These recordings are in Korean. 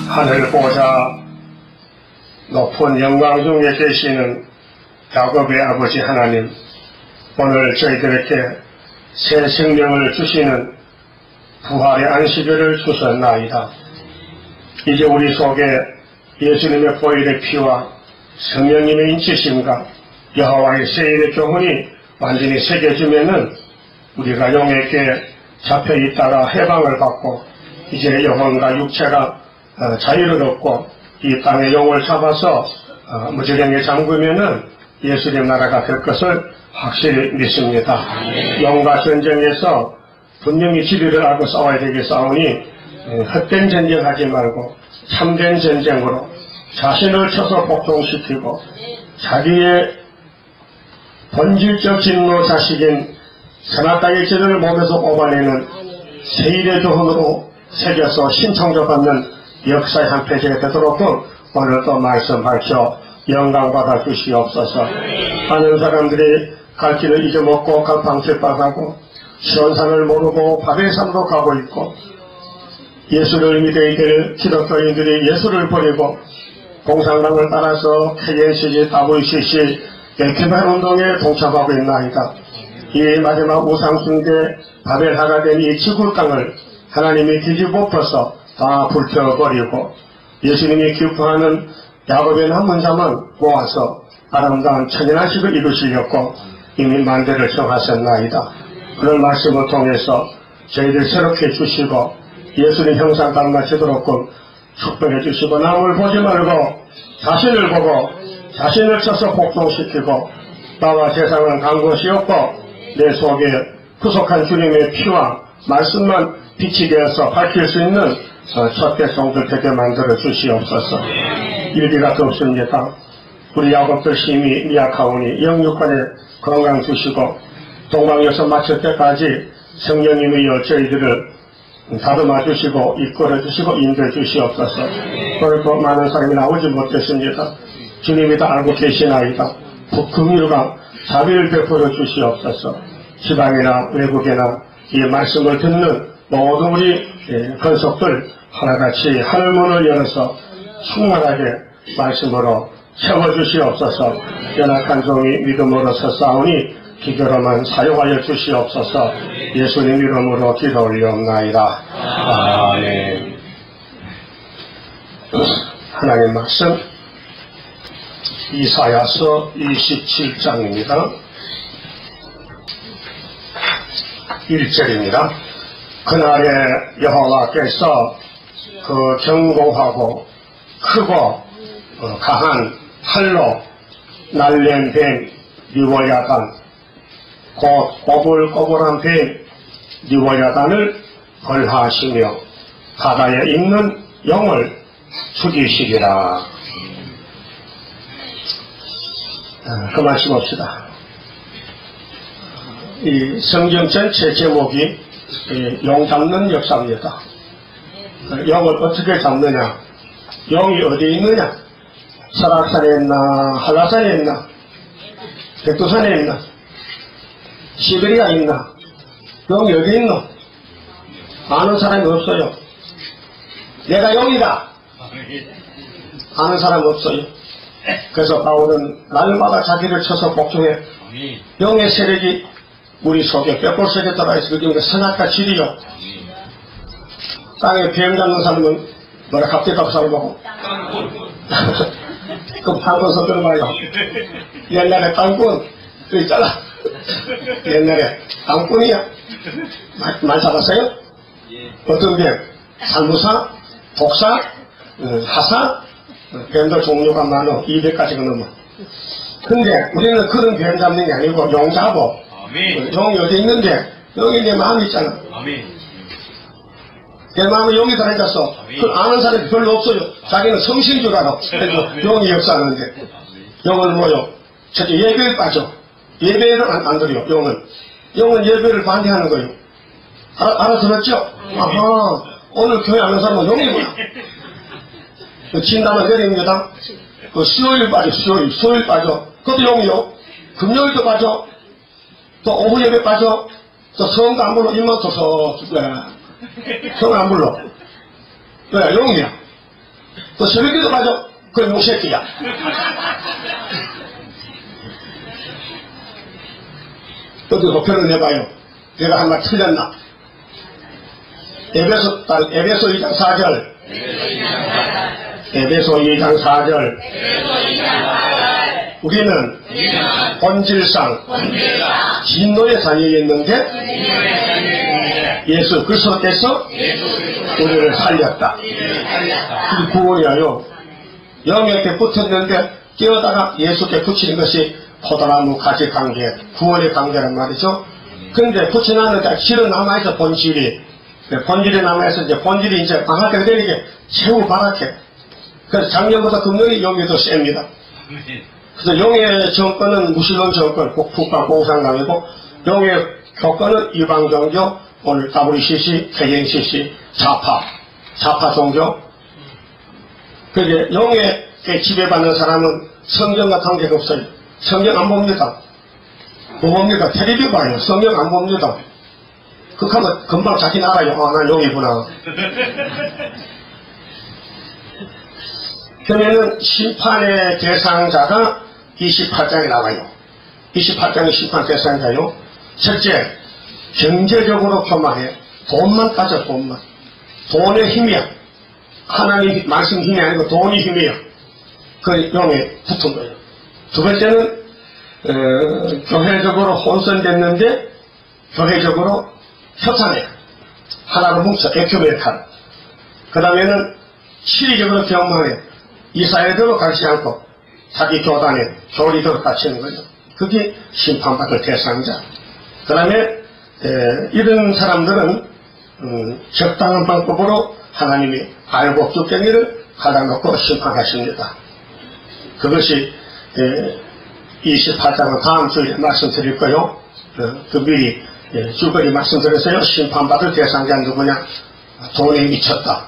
하늘 보좌 높은 영광 중에 계시는 야곱의 아버지 하나님, 오늘 저희들에게 새 생명을 주시는 부활의 안식일을 주셨나이다. 이제 우리 속에 예수님의 보혈의 피와 성령님의 인치심과 여호와의 세일의 교훈이 완전히 새겨지면은 우리가 영에게 잡혀 있다가 해방을 받고 이제 영혼과 육체가 자유를 얻고 이 땅의 영을 잡아서 무지랭에 잠그면은 예수님 나라가 될 것을 확실히 믿습니다. 영과 전쟁에서 분명히 진리를 알고 싸워야 되겠사오니 헛된 전쟁하지 말고 참된 전쟁으로 자신을 쳐서 복종시키고 자기의 본질적 진노 자식인 선악과의 재능을 몸에서 뽑아내는 세일의 교훈으로 새겨서 신청조 받는 역사의 한 페이지가 되도록 오늘도 말씀 밝혀 영광 받아 주시옵소서. 많은 사람들이 갈 길을 잊어먹고 갈팡질 빠가고 시온산을 모르고 바벨 산으로 가고 있고, 예수를 믿어야 될 기독교인들이 예수를 버리고 공산당을 따라서 KNCC, WCC, 개발 운동에 동참하고 있나이다. 이 마지막 우상숭배 바벨하가 된 이 지구 땅을 하나님이 뒤집어엎어서 다 불태워버리고 예수님이 기뻐하는 야곱의 남은 자만 모아서 아름다운 천연한식을 이루시려고 이미 만대를 정하셨나이다. 그런 말씀을 통해서 저희들 새롭게 주시고 예수님 형상 닮아지도록 축복해 주시고, 남을 보지 말고 자신을 보고 자신을 쳐서 복종시키고 나와 세상은 간 곳이 없고 내 속에 구속한 주님의 피와 말씀만 빛이 되어서 밝힐 수 있는 첫 백성들 되게 만들어 주시옵소서. 일비가 덥습니다. 우리 야곱들 힘이 미약하오니 영육간에 건강 주시고 동방에서 마칠 때까지 성령님이여 저희들을 다듬어 주시고 이끌어 주시고 인도해 주시옵소서. 그리고 많은 사람이 나오지 못했습니다. 주님이 다 알고 계시나이다. 긍휼과 자비를 베풀어 주시옵소서. 지방이나 외국이나 이 말씀을 듣는 모든 우리 권속들 하나같이 하늘문을 열어서 충만하게 말씀으로 채워주시옵소서. 연약한 종이 믿음으로 서싸우니 기도로만 사용하여 주시옵소서. 예수님 이름으로 기도 올리옵나이다. 아멘. 하나님 말씀 이사야서 27장입니다. 1절입니다. 그날에 여호와께서 그 견고하고 크고 강한 칼로 날랜 뱀 리워야단, 곧 꼬불꼬불한 뱀 리워야단을 벌하시며 바다에 있는 영을 죽이시리라. 그만 씹읍시다. 이 성경 전체 제목이 용 잡는 역사입니다. 용을 어떻게 잡느냐? 용이 어디에 있느냐? 설악산에 있나? 한라산에 있나? 백두산에 있나? 시베리아에 있나? 용이 어디 있노? 아는 사람이 없어요. 내가 용이다! 아는 사람 없어요. 그래서 바울은 날마다 자기를 쳐서 복종해. 용의 세력이 우리 속에 뼈골 속에 들어있어. 그게 선악과 질이요. 땅에 뱀 잡는 사람은 뭐라 갑자기 사람 보고 그 판권 섞어봐요. 옛날에 땅꾼 그 있잖아. 옛날에 땅꾼이야. 많이 잡았어요? 어떤 뱀? 산무사, 독사, 하사, 뱀도 종류가 많어. 200가지가 넘어. 근데 우리는 그런 뱀 잡는 게 아니고 용 잡어. 용이 어디 있는데? 용이 내 마음이 있잖아. 내 마음에 용이 들어있었어. 그걸 아는 사람이 별로 없어요. 자기는 성신 줄 알아. 그래서 용이 역사하는데. 용은 뭐요? 저기 예배에 빠져. 예배를 안 드려, 용은. 용은 예배를 반대하는 거예요. 알아들었죠? 아하. 오늘 교회 안 온 사람은 용이구나. 진단을 내립니다. 그 수요일 빠져, 수요일 빠져. 그것도 용이요. 금요일도 빠져. 또 오후 예배 빠져. 또 성도 안 불러. 입만 써서, 성 안 불러. 왜? 용이야. 또 새벽에도 맞아. 그 용새끼야. 너도 목표를 내봐요. 내가 한 말 틀렸나? 에베소 2장 4절. 에베소 2장 4절. 우리는 본질상 진노의 자녀에 있는데 예수 그리스도께서 우리를 살렸다. 이 구원이야요. 영에게 붙었는데 깨어다가 예수께 붙이는 것이 포도나무 가지 관계, 구원의 관계란 말이죠. 그런데 붙여놨는데 실은 남아있어, 본질이. 본질이 남아있어, 이제 본질이 이제 망할 때가 되니까 최후 바락해. 그래서 작년보다 금년이 용이 더 셉니다. 그래서 용의 정권은 무신론 정권, 국방 공산당이고, 용의 교권은 이방종교, 오늘 WCC, KNCC, 좌파 종교. 그게 용에 지배받는 사람은 성경과 관계가 없어요. 성경 안 봅니다. 뭐 봅니까? 텔레비 봐요. 성경 안 봅니다. 그하면 금방 자기 알아요. 아, 난 용이구나. 그러면은 심판의 대상자가 28장에 나와요. 28장의 심판 대상자요. 첫째, 경제적으로 교만해. 돈만 가져, 돈만. 돈의 힘이야. 하나님 말씀 힘이 아니고 돈이 힘이야. 그 용에 붙은 거예요. 두 번째는 교회적으로 혼선됐는데 교회적으로 협상해. 하나로 뭉쳐 에큐메니칼. 그 다음에는 실리적으로 경망해. 이사회대로 가르치지 않고 자기 교단에 교리대로 가르치는 거죠. 그게 심판받을 대상자. 그 다음에 이런 사람들은 적당한 방법으로 하나님이 알고 죽갱이를 갈아놓고 심판하십니다. 그것이 28장은 다음 주에 말씀드릴 거요. 그 미리 줄거리 말씀드렸어요. 심판받을 대상자는 누구냐? 돈에 미쳤다.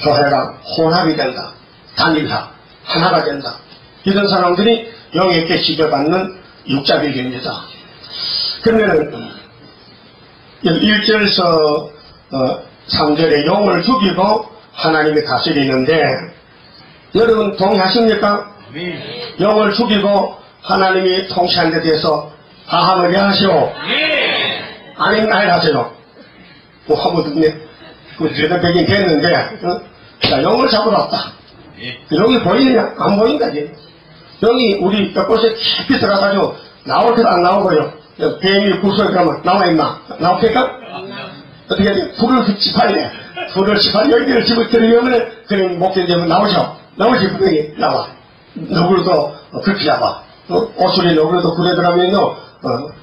교회가 혼합이 된다. 단일화, 하나가 된다. 이런 사람들이 영에게 지배받는 육자비기입니다. 그러면은 1절에서 3절에 영을 죽이고 하나님이 다스리는데 여러분 동의하십니까? 네. 영을 죽이고 하나님이 통치하는 데 대해서 다함을 해하시오. 네. 아니면 아예 하세요. 뭐 한번 듣네. 그 대답하긴 됐는데 자, 영을 잡으러 왔다. 네. 영이 보이느냐? 안 보인다. 영이 우리 뼈골에 깊이 들어가가지고 나올 때도 안 나오고요. 뱀이 구석에 가면 나와있나? 나올까? 어떻게 해야 돼? 불을 집어야 돼. 불을 집어 열기를 집어들으면 그냥 목소리 되면 나오죠. 나오지 분명히 나와. 너구리도 그렇게 잡아. 오수리 너구리도 굴에 들어가면요.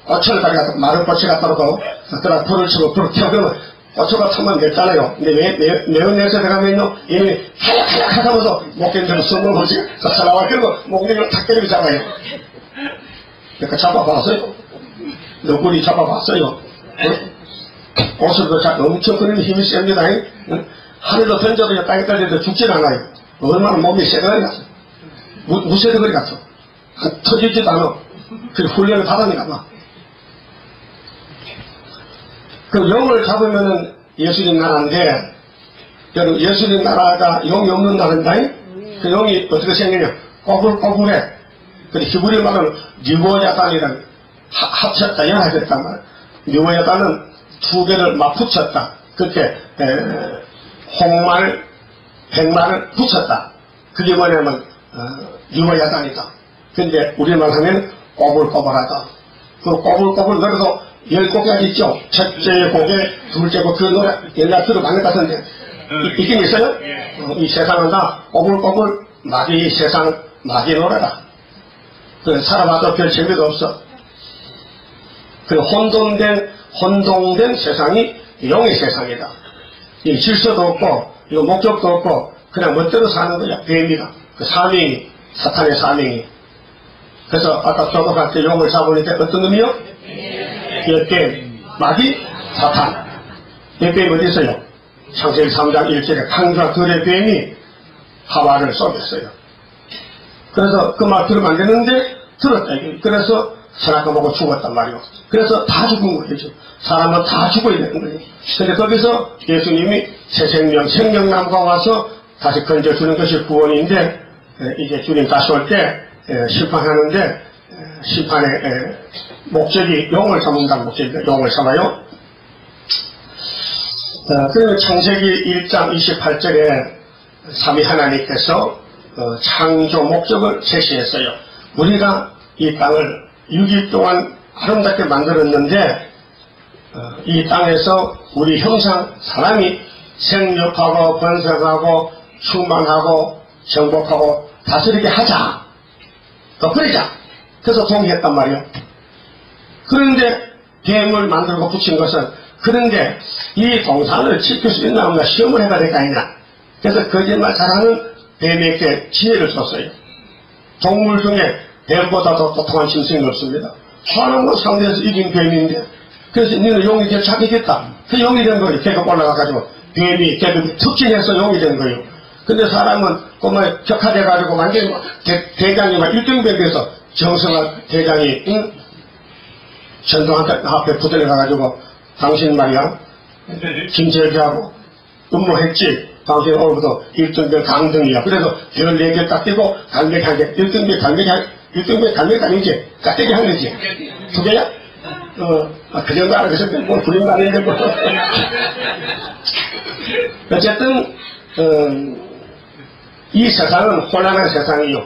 꽃을 가져가서 마른 꽃을 갖다도 그러다 불을 치고 불을 켜면 꽃초가 타면 맵잖아요. 근데 매운 냄새 들어가면요. 이미 하얗 하면서 목에 들면 숨을 보지. 서 나와. 그리고 목을 탁 때리고 잡아요. 그러니까 잡아봤어요. 너구리 잡아봤어요. 옷을도 엄청 그런 힘이 셉니다. 하늘로 던져도 땅에 떨려도 죽질 않아요. 얼마나 몸이 세더리 같아. 무쇠더리 같아. 터지지도 않아. 그 훈련을 받았는가 봐. 그 영을 잡으면은 예수님 나라인데, 여러분, 예수님 나라가 영이 없는 나라인가? 그 영이 어떻게 생기냐? 꼬불꼬불해. 근데 히브리 말은 리보야단이라는 합쳤다, 연합했단 말이야. 리보야단은 두 개를 막 붙였다. 그렇게 홍말, 백말을 붙였다. 그게 뭐냐면 리보야단이다. 근데 우리말 하면 꼬불꼬불하다. 그 꼬불꼬불 그래도 10곡까지 있죠. 첫째 곡에 둘째 곡 그 노래 옛날 들어봤는 것 같은데 있긴 있어요. 이 세상은 다 꼬불꼬불 마귀 세상 마귀 노래다. 그 살아봐도 별 재미도 없어. 그 혼동된 세상이 영의 세상이다. 이 질서도 없고 이거 목적도 없고 그냥 멋대로 사는 거야. 뱀이다. 그 사명이 사탄의 사명이. 그래서 아까 조금할 때 용을 잡으니까 어떤 놈이요? 뱀, 마귀, 사탄. 뱀이 어디 있어요? 창세기 3장 1절에 강과 들의 뱀이 하와를 쏘겠어요. 그래서 그 말 들으면 안 되는데 들었다. 그래서 선악과 보고 죽었단 말이에요. 그래서 다 죽은 거죠. 사람은 다 죽어야 되는 거예요. 근데 거기서 예수님이 새 생명나무가 와서 다시 건져주는 것이 구원인데, 이제 주님 다시 올 때 심판하는데, 심판의 목적이 용을 삼는다는 목적입니다. 용을 삼아요. 그러면 창세기 1장 28절에 삼위 하나님께서 창조 목적을 제시했어요. 우리가 이 땅을 6일 동안 아름답게 만들었는데, 이 땅에서 우리 형상 사람이 생육하고 번성하고 충만하고 정복하고 다스리게 하자. 그러자. 그래서 동의했단 말이에요. 그런데 뱀을 만들고 붙인 것은, 그런데 이 동산을 지킬 수 있나 없나 시험을 해봐야 될 거 아니냐. 그래서 거짓말 잘하는 뱀에게 지혜를 줬어요. 동물 중에 뱀보다 더 똑똑한 짐승이 없습니다. 사람과 상대에서 이긴 뱀인데, 그래서 너는 용이 될 자격있다. 그 용이 된 거예요. 계급 올라가가지고 뱀이 계급이 특징해서 용이 된 거예요. 근데 사람은 그만 격화돼가지고 완전히 대장이 막 1등병 돼서 정성한 대장이 전동한테 앞에 붙어가가지고 당신 말이야 김재기하고 음모했지. 당신 오늘부터 1등병 강등이야. 그래서 별 4개 딱 띄고 갈매기 1개 1등병 갈매기 아니지. 깍대기 한 거지. 2개야? 그 정도 알아서 뭐 부림도 아닌데 뭐. 어쨌든 이 세상은 혼란한 세상이요.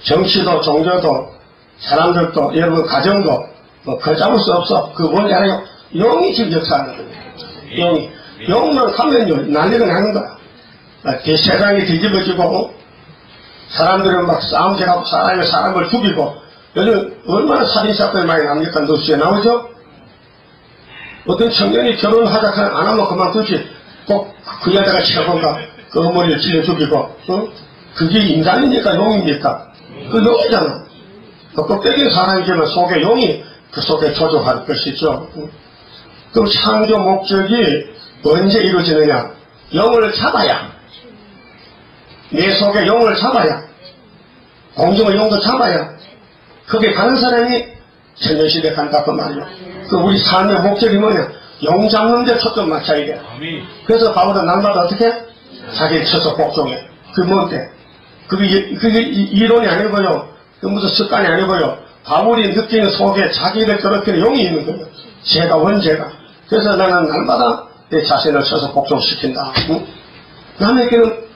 정치도 종교도 사람들도 여러분 가정도 걷잡을 수 없어. 그 뭔지 알아요? 용이 지금 역사하는 거예요. 용만 하면요 난리가 나는 거야. 세상이 뒤집어지고 사람들은 막 싸움질하고 사람을 죽이고, 요즘 얼마나 살인사건이 많이 납니까? 뉴스에 나오죠? 어떤 청년이 결혼하자 안 하면 그만두지. 꼭 그 여자가 최고인가 그 어머니를 찔러 죽이고, 그게 인간입니까? 용입니까? 그 용이잖아. 껍데기 사람이지만 속에 용이 그 속에 조종할 것이죠. 그럼 창조 목적이 언제 이루어지느냐? 영을 잡아야, 내 속에 용을 잡아야, 공중의 용도 잡아야, 거기에 가는 사람이 천년시대 간다 그 말이요. 그 우리 삶의 목적이 뭐냐? 용 잡는 데 초점 맞춰야 돼. 그래서 바울은 날마다 어떻게? 자기를 쳐서 복종해. 그게 뭔데? 그게 이론이 아니고요. 그 무슨 습관이 아니고요. 바울이 느끼는 속에 자기를 괴롭히는 용이 있는 거예요. 제가 원죄가. 그래서 나는 날마다 내 자신을 쳐서 복종시킨다. 응? 남에게는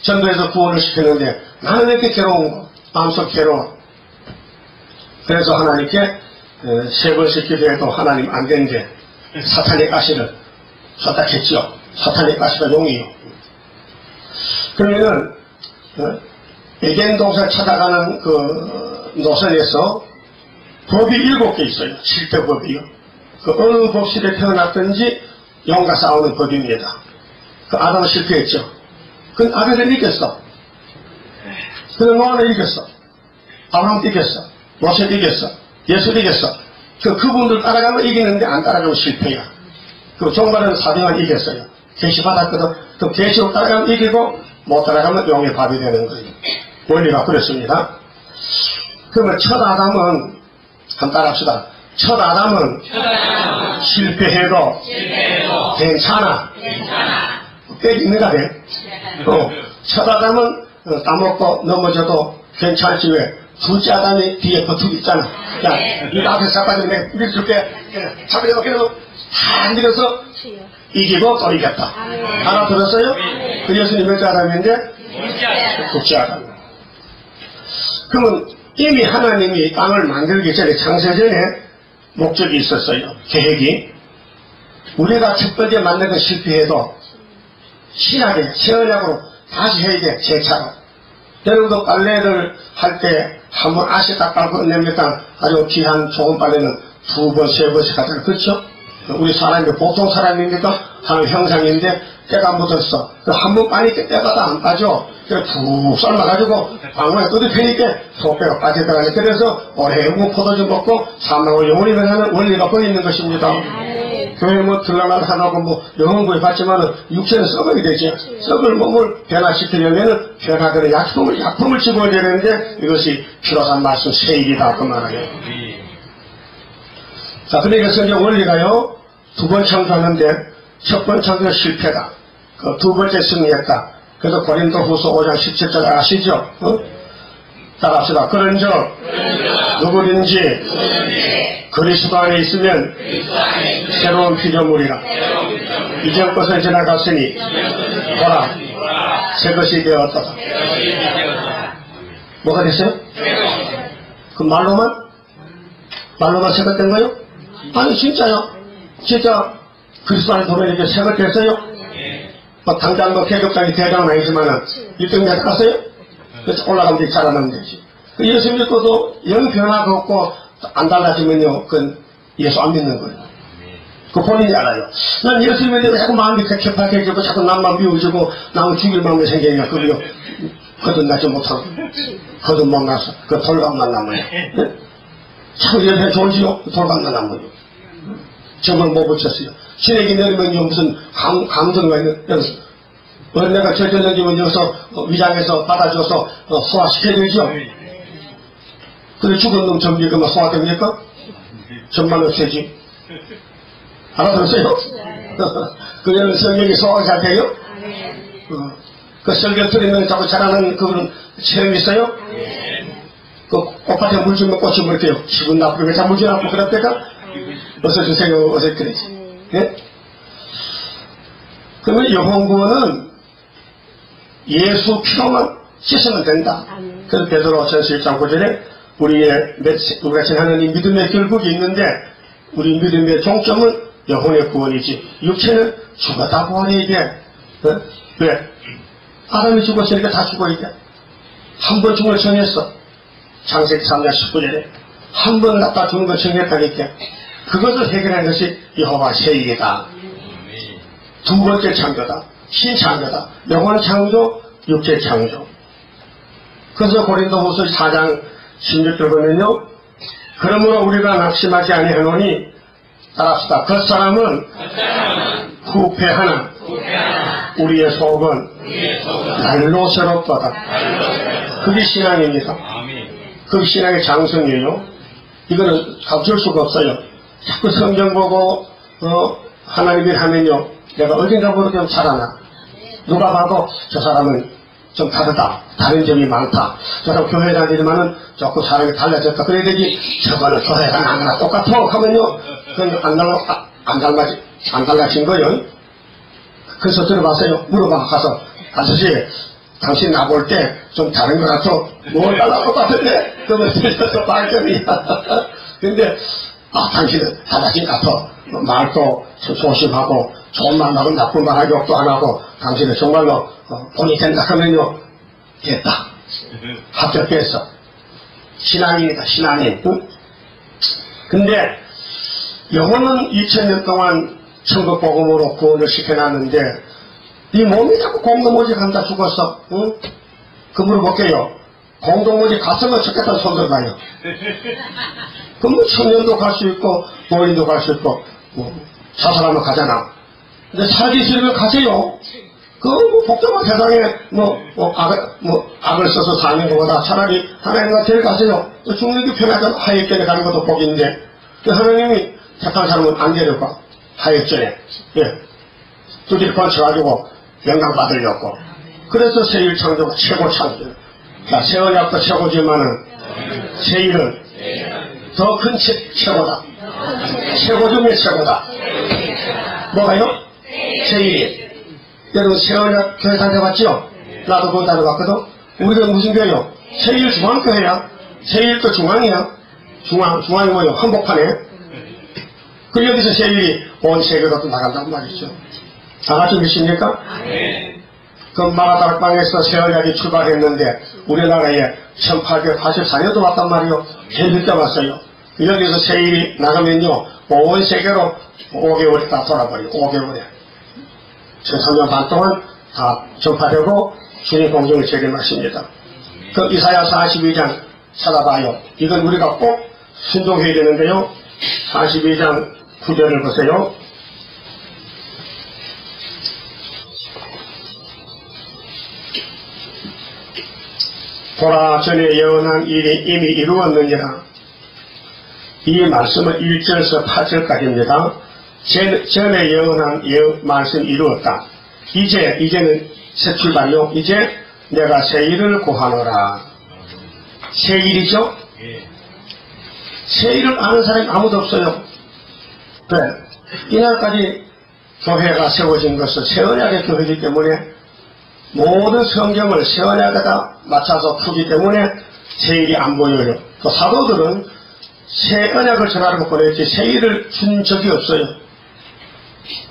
전도해서 구원을 시키는데 나는 왜 이렇게 괴로운 거? 마음속 괴로워. 그래서 하나님께 3번씩 기도해도 하나님 안 되는데 사탄의 가시를 쏟아했죠. 사탄의 가시가 용이요. 그러면은 에덴 동산 찾아가는 그 노선에서 법이 7개 있어요. 실패법이요. 그 어느 법실에 태어났든지 용과 싸우는 법입니다. 그 아담은 실패했죠. 그 아벨은 이겼어. 그는 노아는 이겼어. 아브라함도 이겼어. 모세도 이겼어. 예수도 이겼어. 그분들 따라가면 이기는데 안 따라가면 실패야. 그 종말은 사대만 이겼어요. 계시 받았거든. 그 계시로 따라가면 이기고 못 따라가면 용의 밥이 되는 거예요. 원리가 그렇습니다. 그러면 첫 아담은 한번 따라합시다. 첫 아담은 실패해도 괜찮아. 빼기는가 돼. 첫 아담은 따먹고 넘어져도 괜찮지. 왜? 둘째 아담이 뒤에 버투기 있잖아. 야, 이 앞에 사까지 내가 밀줄게. 잡으려고 그래도 다 밀어서 이기고 또 이겼다. 알아들었어요? 그 예수님이 몇 아담인데? 둘째 아담. 그러면 이미 하나님이 땅을 만들기 전에 창세전에 목적이 있었어요. 계획이. 우리가 첫 번째 만든 건 실패해도 신하게 시원하고 다시 해야 돼. 재차로. 여러분도 빨래를 할 때 한 번 아시 딱 빨고 냅니까? 아주 귀한 좋은 빨래는 2번, 3번씩 하잖아요. 그렇죠? 우리 사람이 보통 사람입니까? 하나님 형상인데 때가 묻었어. 한 번 빠니까 때가 다 안 빠져. 그래서 푹 삶아가지고 방울에 뜯어펴니까 속배가 빠져나가네. 그래서 오래 포도주 먹고 사망을 영원히 변하는 원리가 거기 있는 것입니다. 교회 뭐 들라만 하나고 뭐 영혼구에 받지만은 육체는 썩어야 되지. 썩을 몸을 변화시키려면은 변화되는 약품을 집어야 되는데 이것이 필요한 말씀 세일이다 그 말이에요. 자, 그러니까 성경 원리가요, 2번 창조하는데 첫 번 창조가 실패다. 그 2번째 승리했다. 그래서 고린도후서 5장 17절 아시죠? 따라합시다. 그런즉 누구든지 그리스도 안에 있으면 새로운 피조물이라. 이전 것은 지나갔으니 보라 새 것이 되었다. 뭐가 됐어요? 그 말로만 새것 된 거요? 아니 진짜요. 진짜 그리스도 안에 보면 이게 새것 됐어요? 당장 계급장이 대장은 아니지만은 1등 나갔어요? 그래서 올라가면 되지, 자라나면 되지. 예수 믿고도 영 변화가 없고 안 달라지면요, 그건 예수 안 믿는 거예요. 그 본인이 알아요. 난 예수 믿는데 자꾸 마음이 격격하게지고 자꾸 남만 미워지고 남을 죽일 마음이 생기니까 그래요. 거듭나지 못하고 거듭 못 나서 그 돌감만 남아요. 네? 자꾸 옆에 졸지요? 돌감만 남아요. 정말 못 붙였어요. 신에게 내리면요 무슨 감정가 있는 여기서 은혜가 저절러지면 여기서 위장에서 받아줘서 소화시켜야되죠. 근데 죽은 놈 전기 그만 소화됩니까? 전만 없애지. 알아들었어요? 그러면 성경이 소화가 잘 돼요? 그 설교 들으면 자꾸 잘하는 그분은 체험 있어요? 그 꽃밭에 물 주면 꽃이 물게요. 기분 나쁘게 잘 물지 않고 그럴 때가 어서 주세요. 어서 그러지. 예? 그러면 영혼구원은 예수 피로만 씻으면 된다. 그래서 베드로전서 1장 9절에 우리가 지나는 이 믿음의 결국이 있는데 우리 믿음의 종점은 영혼의 구원이지 육체는 죽었다 구원해야 돼. 왜? 아담이 죽었으니까 다 죽어야 돼. 한 번 죽음을 정했어. 창세기 3장 19절에 한 번 갖다 죽는 걸 정했다니까. 그것을 해결하는 것이 여호와 세일이다. 두 번째 창조다. 신창조다. 영혼 창조, 육체 창조. 그래서 고린도후서 4장 16절 보면요. 그러므로 우리가 낙심하지 아니하노니 따라합시다. 그 사람은 후패하나 우리의 속은 날로 새롭도다. 그게 신앙입니다. 그게 신앙의 장성이에요. 이거는 감출 수가 없어요. 자꾸 성경 보고 하나님을 하면요 내가 어딘가 모르게 자라나. 누가 봐도 저 사람은 좀 다르다. 다른 점이 많다. 저 사람 교회 다니지만은 자꾸 사람이 달라졌다. 그래야 되지. 저거는 교회가 나나 똑같아. 하면요 그건 안 달라진 거예요. 그래서 들어봤어요. 물어봐 가서 아저씨 당신 나볼 때 좀 다른 것 같아. 뭘 달라 똑같은데 그러면 들려서 발견이야. 근데 당신은 달라진 것 같아. 말도 조심하고 좋은 말 하고 나쁜 말 하기 욕도 안 하고 당신은 정말로 본이 된다 하면요 됐다. 합격했어. 신앙인이다. 신앙인. 응? 근데 영혼은 2000년 동안 천국 복음으로 구원을 시켜놨는데 이 몸이 자꾸 공동모직한다 죽었어. 응? 그 물어볼게요. 공동모직 갔으면 좋겠다는 손 들어봐요. 그럼 뭐 청년도 갈 수 있고 노인도 갈 수 있고 자살하면 가잖아. 근데 살기 싫으면 가세요. 그 복잡한 세상에 악을 써서 사는 것보다 차라리 하나님과 데려가세요. 죽는 게 편하잖아. 하역전에 가는 것도 복인데 하나님이 착한 사람은 안 데려가. 하역전에 두드리 번쳐가지고 영광 받으려고. 그래서 세일 창조가 최고 창조. 새 언약도 최고지만은 세일은 더 큰 최고다. 최고 중에 최고다. 뭐가요? 세일이. 여러분 새 언약 교회 다녀봤죠? 나도 그거 다녀봤거든. 우리가 무슨 교회요? 세일 중앙교회야. 세일도 중앙이야. 중앙이 뭐요? 한복판에. 그 여기서 세일이 온 세계로 또 나간단 말이죠. 다 같이 믿습니까? 그 마가다락방에서 새 언약이 출발했는데 우리나라에 1884년도 왔단 말이요. 제일 늦게 왔어요. 여기서 세일이 나가면요 온 세계로 5개월이 다 돌아버려요. 5개월에 3년 반 동안 다 전파되고 주님 공중을 재림하십니다. 그 이사야 42장 찾아봐요. 이건 우리가 꼭 순종해야 되는데요. 42장 9절을 보세요. 보라 전에 예언한 일이 이미 이루었느니라. 이 말씀은 1절에서 8절까지입니다. 전에 예언한 말씀 이루었다. 이제는 새 출발요. 이제 내가 새 일을 구하노라. 새 일이죠? 새 일을 아는 사람이 아무도 없어요. 왜? 이날까지 교회가 세워진 것은 새 언약의 교회이기 때문에 모든 성경을 새 언약에다 맞춰서 풀기 때문에 새 일이 안 보여요. 또 사도들은 새 언약을 전하려고 보냈지 새 일을 준 적이 없어요.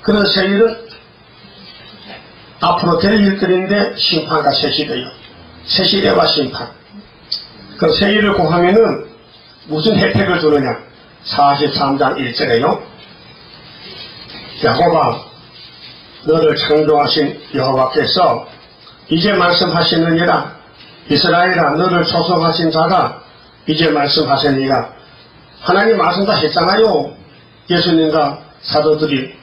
그래서 새 일은 앞으로 될 일들인데 심판과 새 시대요. 새 시대와 심판. 그 새 일을 구하면은 무슨 혜택을 주느냐? 43장 1절에요. 야곱아, 너를 창조하신 여호와께서 이제 말씀하시느니라. 이스라엘아, 너를 초성하신 자가 이제 말씀하시느니라. 하나님 말씀 다 했잖아요. 예수님과 사도들이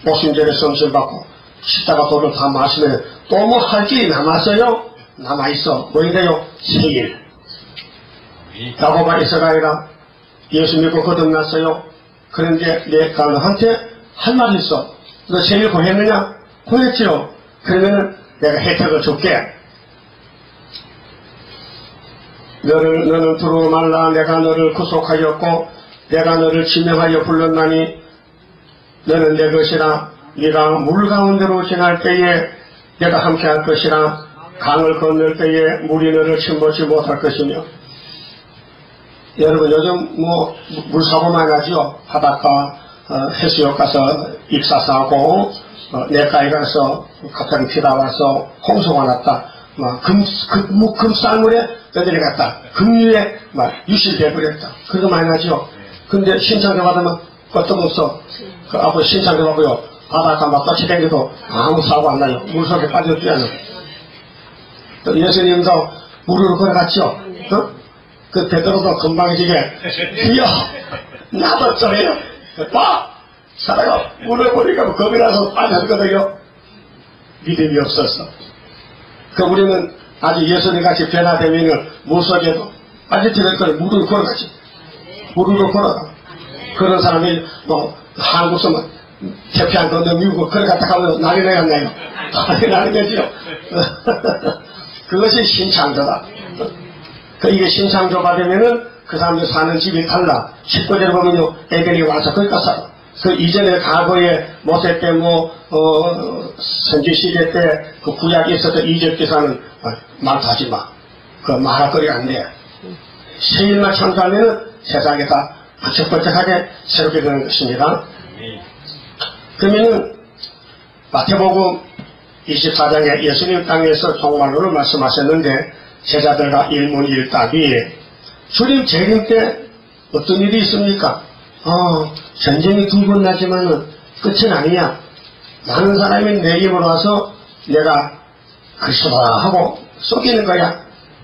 오순절에 성신받고 십자가 돌을 다 마시면 또 뭐 할 길이 남았어요? 남아있어. 뭐이래요? 새일. 야곱아, 이스라엘아, 예수 믿고 거듭났어요. 그런데 내가 너한테 할 말이 있어. 너 새일 구했느냐? 구했지요. 그러면은 내가 혜택을 줄게. 너는 두루 말라. 내가 너를 구속하였고 내가 너를 지명하여 불렀나니 너는 내 것이라. 네가 물 가운데로 지날 때에 내가 함께 할 것이라. 강을 건널 때에 물이 너를 침몰치 못할 것이며. 여러분 요즘 뭐 물사고 많이 나죠. 바닷가 해수욕 가서 익사사하고 내과에 가서 갑자기 비가 와서 홍수가 났다. 막 금쌀물에 떠들이 갔다. 금유에 막 유실돼 버렸다. 그런 거 많이 나죠. 근데 신청해 받으면 것도 없어. 그 앞으로 신청해 받고요. 바닷가 막 떠치댕겨도 아무 사고 안 나요. 물속에 빠져들어야는. 또 예수님도 물으로 걸어갔죠. 그 베드로도 금방지게 주여 나도 저래요. 봐! 사라가 물을 보니까 겁이 나서 빠졌거든요. 믿음이 없었어. 그 우리는 아주 예수님같이 변화되면은 물속에도 빠져들을 걸 물을 걸어가지. 물으로 걸어가. 그런 사람이 뭐 한국서만 태평양 건너 미국 걸어갔다 가면 난리 나겠나요? 난리 나는 거지요. 그것이 신창조다. 이게 신창조가 되면은 그 사람들 사는 집이 달라. 19절에 보면요, 애들이 와서 거기가 살아. 그 이전에 과거에 모세 때 선지 시대 때 그 구약에 있어서 이적 기사는 말도 하지 마. 그 말할 거리가 안 돼. 새 일만 창조하면은 세상에 다 번쩍번쩍하게 새롭게 되는 것입니다. 그러면은 마태복음 24장에 예수님 땅에서 종말론을 말씀하셨는데 제자들과 일문일답이 주님 재림 때 어떤 일이 있습니까? 전쟁이 두 번 나지만은 끝은 아니야. 많은 사람이 내 입으로 와서 내가 그리스도다 하고 속이는 거야.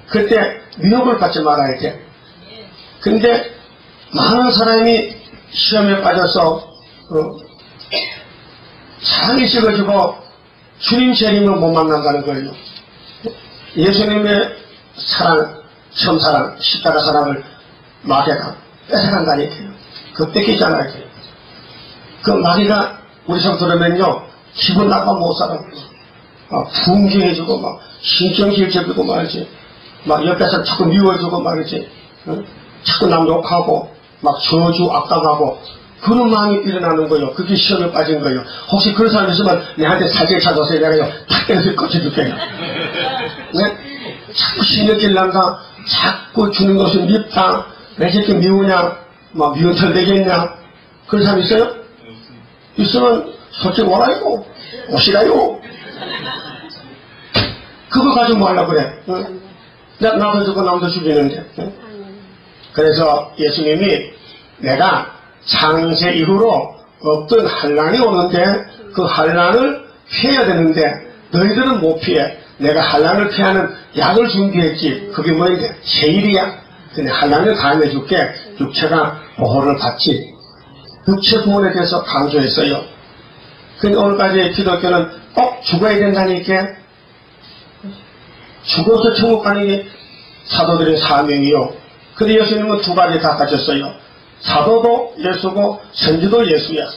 그때 미혹을 받지 말아야 돼. 근데 많은 사람이 시험에 빠져서 사랑이 식어지고 주님 재림을 못 만난다는 거예요. 예수님의 사랑, 처음 사랑, 십자가 사랑을 마귀가 뺏어간다니까요. 그거 뺏기잖아요. 그 마귀가 우리 성 들으면요, 기분 나빠 못 살아. 분개해주고, 막, 신경질적이고 말이지. 막, 옆에서 자꾸 미워주고 말이지. 자꾸 남 욕하고, 막, 저주, 악당하고, 그런 마음이 일어나는 거예요. 그게 시험에 빠진 거예요. 혹시 그런 사람 있으면 내한테 사진 찾아서 내가요, 탁 때려서 꺼져줄게요. 네? 자꾸 신경질 난다. 자꾸 주는 것이 밉다. 왜 저렇게 미우냐? 막 미운 털 되겠냐? 그런 사람 있어요? 있으면 솔직히 오라요. 오시라요. 그거 가지고 뭐 하려고 그래? 응? 나도 주고 남도 죽이는데. 응? 그래서 예수님이 내가 창세 이후로 어떤 환난이 오는데 그 환난을 피해야 되는데 너희들은 못 피해. 내가 환난을 피하는 약을 준비했지. 그게 뭐인데? 세일이야. 근데 환난을 가해줄게. 육체가 보호를 받지. 육체 구원에 대해서 강조했어요. 근데 오늘까지 기독교는 꼭 죽어야 된다니까. 죽어서 천국 가는 게 사도들의 사명이요. 근데 예수님은 두 가지 다 가졌어요. 사도도 예수고 선지도 예수야.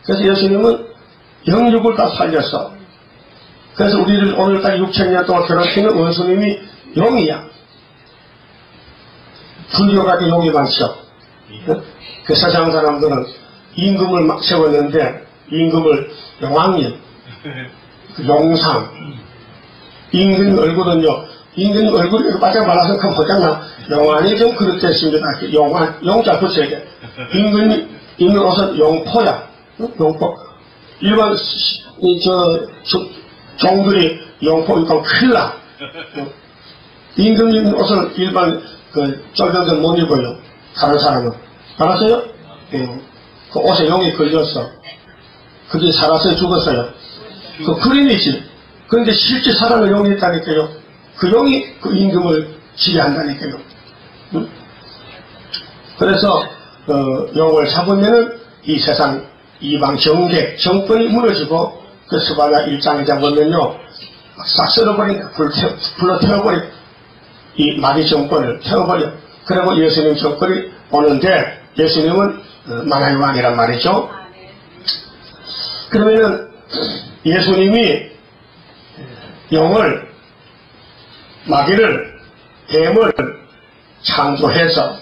그래서 예수님은 영육을 다 살렸어. 그래서 우리를 오늘까지 6,000년 동안 괴롭히는 원수님이 용이야. 불교가 용이 많죠. 그 세상 사람들은 임금을 막 세웠는데 임금을 용왕님, 용상, 임금 얼굴은요, 임금 얼굴이 바짝 말라서 그럼 보잖아. 용왕이 좀 그렇게 했습니다. 용왕, 용자 붙여야 돼. 임금 옷은 용포야. 용포. 일반, 종들이 용포 입고 큰일 나. 임금 옷은 일반, 쫄병들 못 입어요. 다른 사람은. 알았어요? 그 옷에 용이 걸렸어. 그게 살았어요? 죽었어요? 그 그림이지. 그런데 실제 살아는 용이 있다니까요. 그 용이 그 임금을 지배한다니까요. 응? 그래서, 용을 잡으면은 이 세상 이방 정권이 무너지고 그 스바냐 일장에 잡으면요. 싹 썰어버린다. 불로 태워버려. 이 마귀 정권을 태워버려. 그리고 예수님 정권이 오는데 예수님은 만화의 왕이란 말이죠. 그러면은 예수님이 용을 마귀를 뱀을 창조해서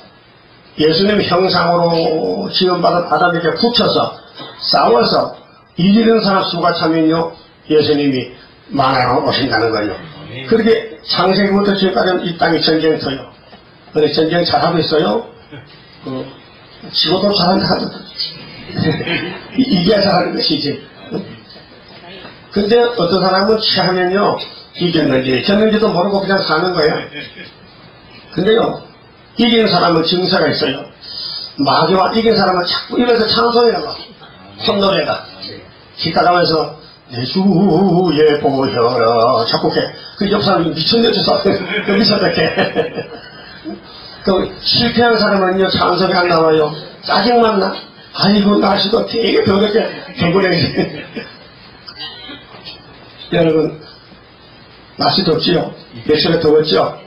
예수님 형상으로 지음받은 아담에게 붙여서 싸워서 이기는 사람 수가 차면요 예수님이 만화의 왕 오신다는 거예요. 그렇게 창세기부터 지금까지는 이 땅이 전쟁터요. 근데 전쟁 잘하고 있어요. 지구도 잘한다. 이겨야 잘하는 것이지. 근데 어떤 사람은 취하면요, 이겼는지, 졌는지도 모르고 그냥 사는 거예요. 근데요, 이긴 사람은 증세가 있어요. 마귀와 이긴 사람은 자꾸 입에서 찬송이라고, 콧노래가. 기타가면서, 내 주에 보여라. 자꾸 해. 그 옆 사람이 미쳤네서 그 미쳤다게. 그 실패한 사람은요, 찬송이 안 나와요. 짜증만 나. 아이고, 날씨도 되게 더럽게 개구리네. 여러분, 날씨 덥지요? 며칠에 더웠죠?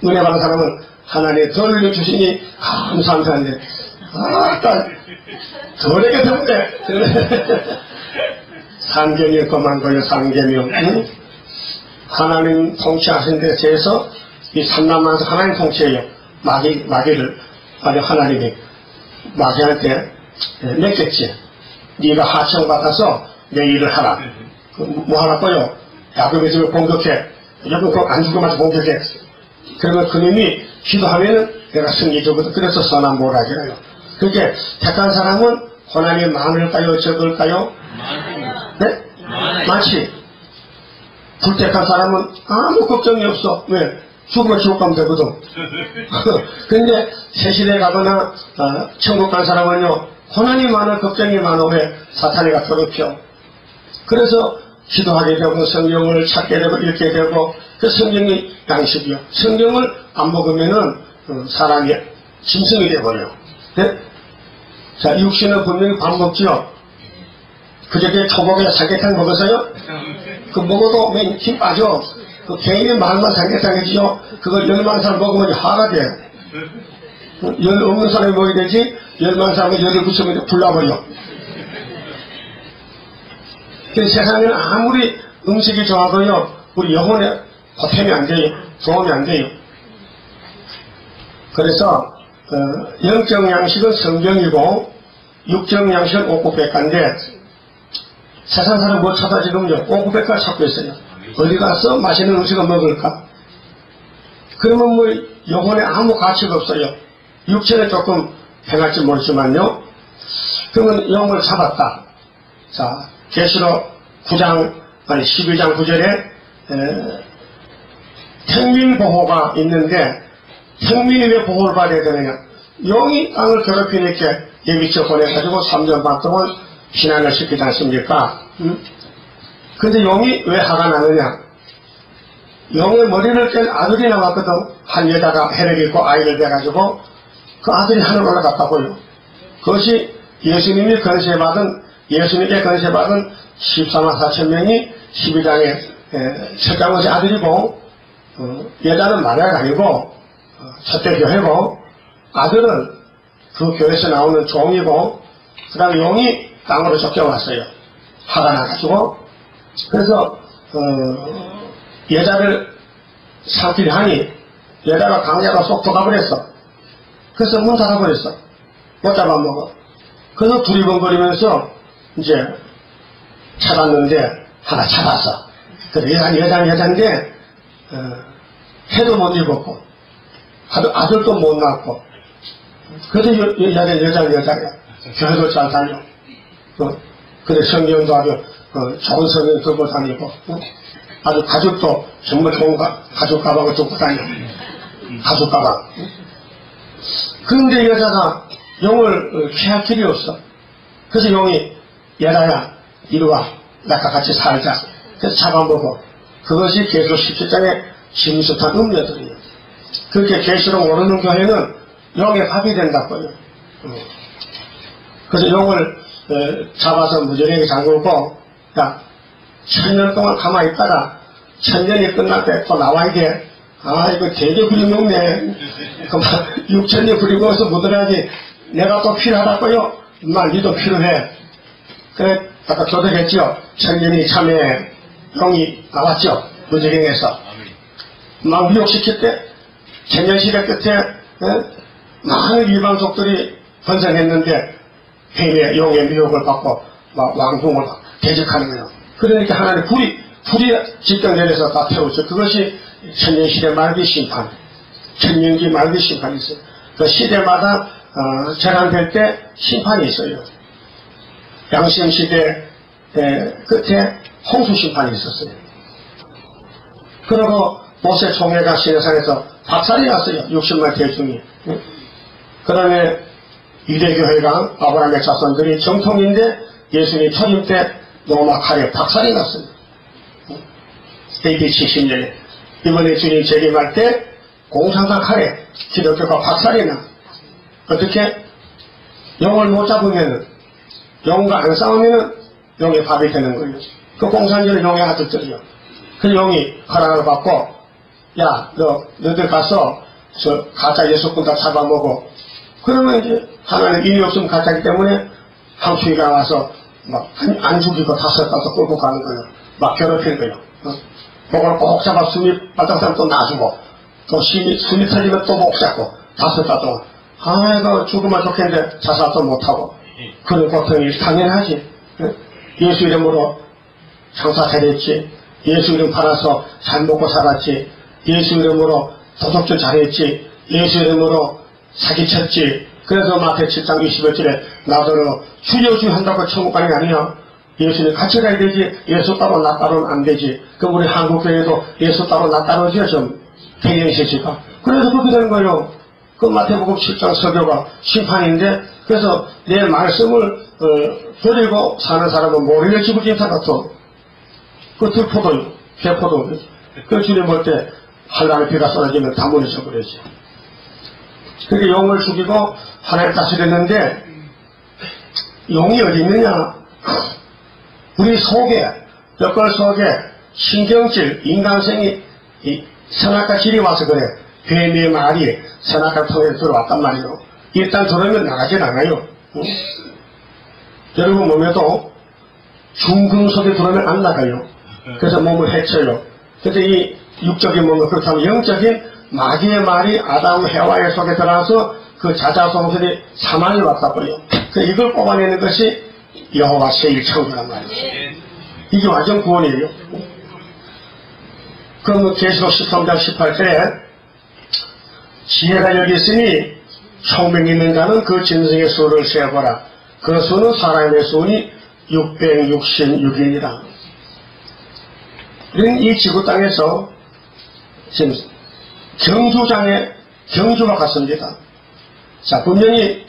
은혜 받은 사람은 하나님 더 올려주시니 감사한데, 더럽게 덥네. 상계명 그만 거요, 상계명. 응? 하나님 통치하신 데 대해서 이 삼남만서 하나님 통치해요. 마귀를, 하나님이 마귀한테 냈겠지. 네가 하청받아서 내 일을 하라. 뭐 하라고요? 야곱의 집을 공격해. 야곱 안 죽으면서 공격해. 그러면 그님이 기도하면은 내가 승리 주거든. 그래서 선한 모락이라요. 그렇게 택한 사람은 고난이 많을까요? 적을까요? 네? 많지. 불택한 사람은 아무 걱정이 없어. 왜? 죽으면 지옥 가면 되거든. 근데 새시대에 가거나 천국 간 사람은요, 고난이 많아, 걱정이 많아. 왜? 사탄이가 괴롭혀. 그래서 기도하게 되고 성경을 찾게 되고 읽게 되고 그 성경이 양식이요. 성경을 안 먹으면은 사람이 짐승이 되어버려요. 네? 자, 육신은 분명히 밥 먹지요. 그저께 초복에 삼계탕 먹었어요? 그 먹어도 맨 힘 빠져. 그 개인의 말만 삼계탕이지요. 그걸 열만 사람 먹으면 화가 돼. 열 없는 사람이 먹어야 되지. 열만 사람이 열을 붙이면 불나버려. 그 세상에는 아무리 음식이 좋아도요, 우리 영혼에 보탬이 안 돼요. 도움이 안 돼요. 그래서, 영적 양식은 성경이고, 육적 양식은 오구백과인데, 세상 사람 뭐 찾아 지금요, 오구백과 찾고 있어요. 어디 가서 맛있는 음식을 먹을까? 그러면 뭐, 영혼에 아무 가치가 없어요. 육체는 조금 행할지 모르지만요. 그러면 영을 잡았다. 자, 계시록 9장, 아니 12장 9절에 평민보호가 있는데 평민이 왜 보호를 받아야 되느냐? 영이 땅을 괴롭히니까 예비처 보내가지고 3년 반 동안 피난을 시키지 않습니까? 근데 영이 왜 화가 나느냐? 영의 머리를 깬 아들이 나왔거든. 한 여자가 해를 입고 아이를 돼가지고 그 아들이 하늘 올라갔다고요. 그것이 예수님이 건세받은 예수님께 건세받은 14만 4천 명이 12장에 첫장원의 아들이고 여자는 마리아가 아니고 첫대 교회고 아들은 그 교회에서 나오는 종이고 그 다음에 용이 땅으로 쫓겨왔어요. 화가 나가지고 그래서 여자를 삼키려 하니 여자가 강자가 쏙 들어가버렸어. 그래서 문 닫아버렸어. 못 잡아먹어. 그래서 두리번거리면서 이제 찾았는데 하나 찾았어. 그래 여자인데 해도 못 입었고 아들도 못 낳고 그래도 여자야. 교회도 잘 다녀. 그래 성경도 아주 좋은 성경 들고 다니고 아주 가죽도 정말 좋은 가죽 가방을 들고 다녀. 가죽 가방. 그런데 여자가 용을 피할 길이 없어. 그래서 용이 여자야 이리 와 나과 같이 살자. 그래서 잡아먹어. 그것이 계시록 17장의 심숙한 음료들이에요. 그렇게 계시록 모르는 교회는 용의 밥이 된다고요. 그래서 용을 잡아서 무지하게 잠그고 야 1000년 동안 가만히 있다가 1000년이 끝날 때 또 나와야 돼. 아 이거 되게 그림이 없네. 그만 6000년 그리고 와서 묻어야지. 내가 또 필요하다고요. 말 니도 필요해. 그래 아까 교대했죠. 1000년이 참에 용이 나왔죠. 무지경에서 막 미혹시킬 때 1000년 시대 끝에 많은 이방족들이 번성했는데 뱀의 용의 미혹을 받고 막 왕궁을 대적하는 거예요. 그러니까 하나님 불이 직접 내려서 다 태우죠. 그것이 천년시대 말기 심판, 천년기 말기 심판이 있어요. 그 시대마다 재난될 때 심판이 있어요. 양심시대 끝에 홍수심판이 있었어요. 그리고 모세 총회가 시내산에서 박살이 났어요. 60만 대중이. 그 다음에 유대교회가 아브라함의 자손들이 정통인데 예수님 초림 때 로마 칼에 박살이 났어요. AD 70년에. 이번에 주님 재림할 때 공산당 칼에 기독교가 박살이 나. 어떻게? 용을 못 잡으면은, 용과 안 싸우면은 용의 밥이 되는 거예요. 그 공산주의 용의 아들들이요. 그 용이 허락을 받고, 야, 너들 가서 저 가짜 예수꾼 다 잡아먹어. 그러면 이제 하나님 인이 없으면 가짜기 때문에 황충이가 와서 막 안 죽이고 다섯 가서 끌고 가는 거예요. 막 괴롭히는 거예요. 그걸 꼭 잡아 숨이 바닥사람 또 놔주고 또 숨이 터지면 또 목 잡고 다섯 달 동안 아이고 죽으면 좋겠는데 자살도 못하고 그런 고통이 당연하지. 예수 이름으로 장사 잘했지. 예수 이름 팔아서 잘 먹고 살았지. 예수 이름으로 도덕질 잘했지. 예수 이름으로 사기쳤지. 그래서 마태 7장 21절에 나더러 주여 한다고 천국 가는 게 아니야. 예수님 같이 가야 되지. 예수 따로 나 따로는 안 되지. 그럼 우리 한국교회도 예수 따로 나 따로죠. 좀 대경시지가. 그래서 그렇게 되는 거예요. 그 마태복음 7장 설교가 심판인데 그래서 내 말씀을 버리고 사는 사람은 모리를 집을 진사 같아. 그 들포도요. 개포도. 그 주님 볼 때 한량의 비가 쏟아지면 다 무너져 버리지. 그렇게 용을 죽이고 하나님 다스렸는데 용이 어디 있느냐? 우리 속에, 뼈골 속에 신경질, 인간성이 선악과 질이 와서 그래. 뱀의 말이 선악과 통해서 들어왔단 말이에요. 일단 들어오면 나가진 않아요. 응? 여러분 몸에도 중금속에 들어오면 안 나가요. 그래서 몸을 해쳐요. 그래서 이 육적인 몸은 그렇다면 영적인 마귀의 말이 아담 해와의 속에 들어와서 그 자자손들이 사망이 왔다고요. 그래서 이걸 뽑아내는 것이 여호와 제1창조란 말이에요. 이게 완전 구원이에요. 그럼 계시록 13장 18절에 지혜가 여기 있으니 총명 있는 자는 그 짐승의 수를 세어보라. 그 수는 사람의 수니 666이니라. 우리는 이 지구 땅에서 지금 경주가 갔습니다. 자, 분명히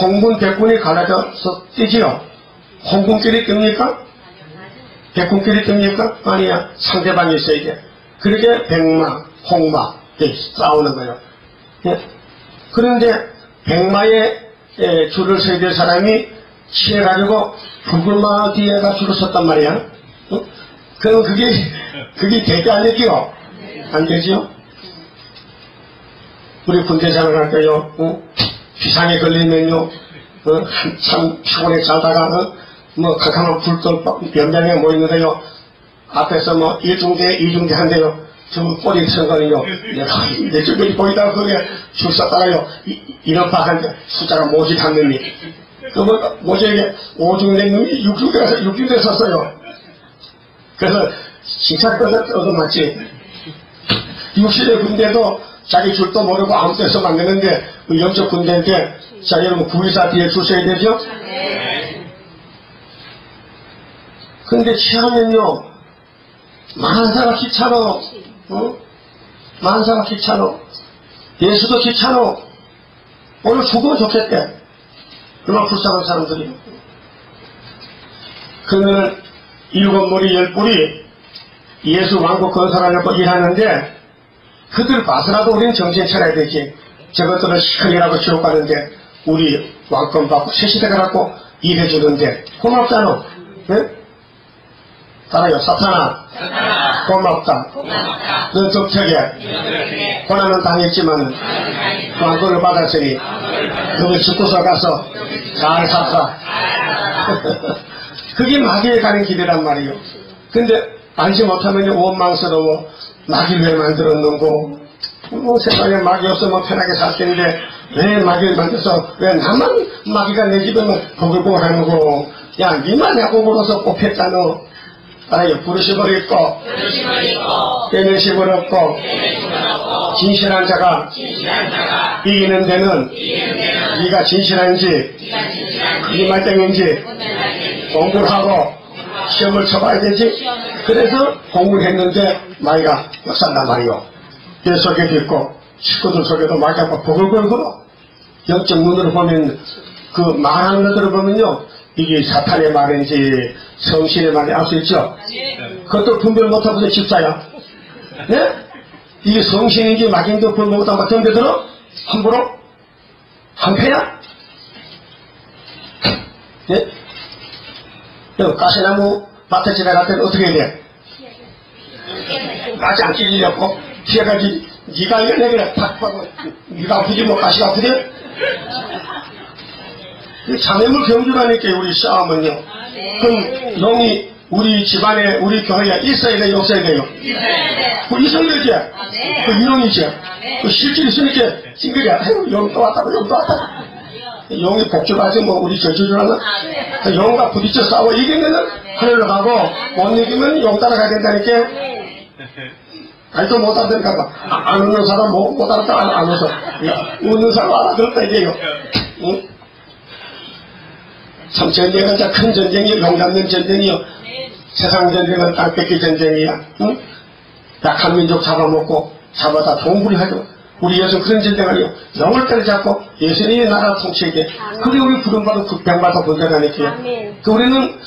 홍군, 백군이 갈라져서 뛰지요. 홍군끼리 뜹니까? 백군끼리 뜹니까? 아니야. 상대방이 있어야 돼. 그렇게 백마, 홍마, 싸우는 거예요. 예? 그런데 백마에 줄을 서야 될 사람이 취해가지고 붉은마 뒤에가 줄을 섰단 말이야. 어? 그럼 그게 되게 안 되죠? 안 되지요? 우리 군대 생활할 때요, 비상에 걸리면요, 한참 피곤해 자다가, 캄캄한 불도 연장에 모이는데요, 앞에서 뭐 1중대, 2중대 한대요. 저 꼬리 선거는요, 내 주변이 보이다가 거기에 줄 섰다가요, 이런파 한데 숫자가 모지 한 놈이. 그러면 모지에게 5중대 놈이 6중대 섰어요. 그래서 칭찬받아 얻어맞지. 60대 군대도 자기 줄도 모르고 아무 데서 만드는데, 그 영적 군대인데, 자, 여러분, 924 뒤에 줄 서야 되죠? 근데 취하면요, 만사가 귀찮아. 만사가 귀찮아. 예수도 귀찮아. 오늘 죽으면 좋겠대. 얼마나 불쌍한 사람들이. 그러면 7머리 10뿔이 예수 왕국 건설하려고 일하는데 그들 봐서라도 우리는 정신 차려야 되지. 저것들은 시큰이라고 지옥 가는데 우리 왕권 받고 새 시대가 갖고 일해주는데 고맙잖아. 네? 따라요. 사탄아. 고맙다. 넌 적척에 고난은 당했지만 왕권을 받았으니 너는 죽고서 가서 잘 살아. 그게 마귀에 가는 길이란 말이요. 근데 알지 못하면 원망스러워. 마귀를 왜 만들었는고. 뭐 세상에 마귀 없으면 편하게 살 텐데 왜 마귀를 만들어서 왜 나만 마귀가 내 집에만 보글보글하는고. 야 니만 내가 보고서 뽑혔다너. 따라요. 부르심을 입고 깨면심을 얻고 진실한 자가 이기는 데는 네가 진실한지 거짓말 땡인지 공부를 하고 시험을 쳐봐야 되지. 그래서 공부를 했는데 마귀가 역산단 말이요. 내 속에도 있고 식구들 속에도 마귀가 보글보글 굴어. 영적 눈으로 보면 그 말하는 것들을 보면요, 이게 사탄의 말인지 성신의 말인지 알 수 있죠. 그것도 분별 못하고서 집사야. 네? 이게 성신인지 마귀인지 분별 못하고 덤벼들어? 함부로? 한패야? 네? 가시나무 밭에 지나갈 때는 어떻게 해야 돼? 가시 안 찢으려고 피해가지. 니가 이거 내가 탁 하고 니가 아프지 뭐 가시가 아프지? 자매물 경주라니까 우리 싸움은요. 그럼 영이 우리 집안에 우리 교회에 있어야 돼요, 없어야 돼요? 그 있어야 되지. 그 유령이지. 그 실질이 있으니까 찡그려. 영 또 왔다고 영 또 왔다고. 영이 복잡하지 뭐 우리 저주주라나. 영과 부딪혀 싸워 이기면은 하늘로 가고 못 이기면 영 따라가야 된다니까. 아니 또 못 알아듣는가 봐. 안 웃는 사람 못 알아듣다 안 웃어. 웃는 사람 알아듣다 이게요. 응? 참 전쟁은 큰 전쟁이요. 용 잡는 전쟁이요. 세상 전쟁은 땅 뺏기 전쟁이야. 응? 약한 민족 잡아먹고 잡아다 동굴이 하죠. 우리 예수 그런 전쟁 아니요. 영을 때려잡고 예수님이 나라 통치에게. 그게 우리 부름받은 백마다 본다니까요. 그 우리는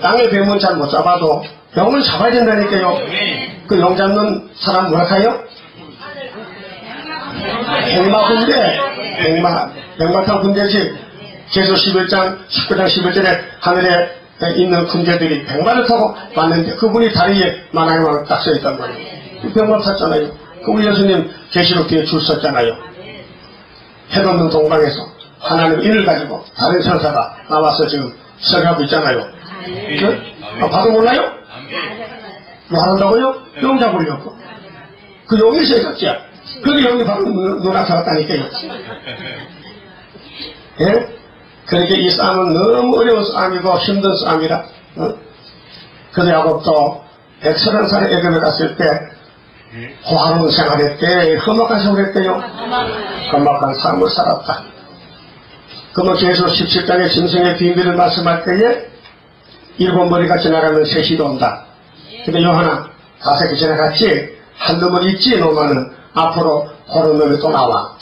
땅의 뱀은 잘 못 잡아도 영을 잡아야 된다니까요. 그 영 잡는 사람 뭐라 해요? 백마 군대. 백마탄 군대지. 계수 11장, 19장 11절에 하늘에 있는 군대들이 백마를 타고 왔는데 그분이 다리에 만왕의 딱 써있단 말이에요. 백마 탔잖아요. 그 우리 예수님 계시록 뒤에 줄 섰잖아요. 해돋는 동방에서 하나님 인을 가지고 다른 천사가 나와서 지금 서가고 있잖아요. 봐도 몰라요? 뭐 하는다고요? 용 잡으려고. 그 용이 있었지. 그 용이 바로 눈앞에 왔다니까요. 예? 그러니까 이 싸움은 너무 어려운 싸움이고 힘든 싸움이라. 그래서 야곱도 130살에 애굽에 갔을 때 호화로운 생활했대. 험악한 생활했대요. 험악한 삶을 살았다. 그러면 계속 17장의 짐승의 비밀을 말씀할 때에 7머리가 지나가면 셋이 온다. 근데 요하나 5개 지나갔지. 한 놈은 있지. 놈은 앞으로 그런 놈이 또 나와.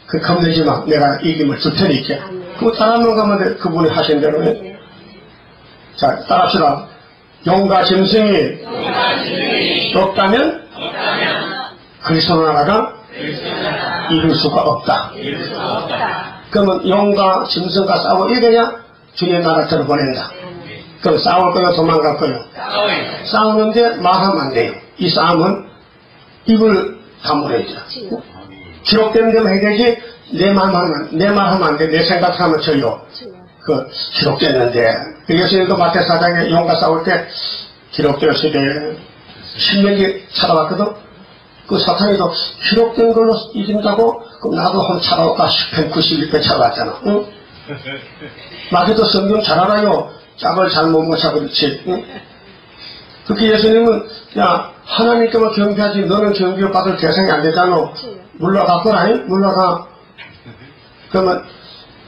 그 겁내지 마. 내가 이김을 줄 테니까. 그거 따라하는 가면 돼. 그분이 하신 대로 해. 자, 따라합시다. 용과 짐승이 없다면 그리스도 나라가 이룰 수가 없다. 그러면 용과 짐승과 싸워 이겨야 주님 나라 들어보낸다. 그럼 싸울 거요, 도망갈 거요? 싸우는데 말하면 안 돼요. 이 싸움은 입을 다물어야죠. 기록된 대로 해야 되지. 내 말하면 안 돼. 내 생각하면 져요. 기록됐는데. 예수님도 마태사장에 용과 싸울 때 기록되었을 때 신명기 찾아봤거든. 그 사탄이도 기록된 걸로 이긴다고 그럼 나도 한번 찾아올까 10편 91편 찾아봤잖아. 응? 마귀도 성경 잘 알아요. 짝을 잘못 맞춰 그렇지. 응? 그렇게 예수님은 야 하나님께만 경배하지 너는 경배 받을 대상이 안 되잖아. 물러가거라. 물러가. 그러면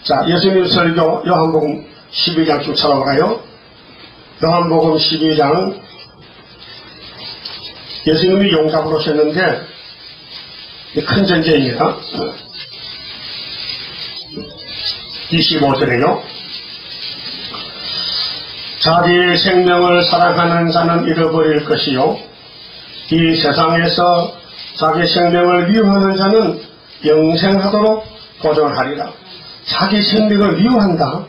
자 예수님 설교 요한복음 12장 좀 찾아봐요. 요한복음 12장 예수님이 용답을 오셨는데 큰 전쟁입니다. 25절에요. 자기 생명을 사랑하는 자는 잃어버릴 것이요 이 세상에서 자기 생명을 미워하는 자는 영생하도록 보존하리라. 자기 생명을 미워한다.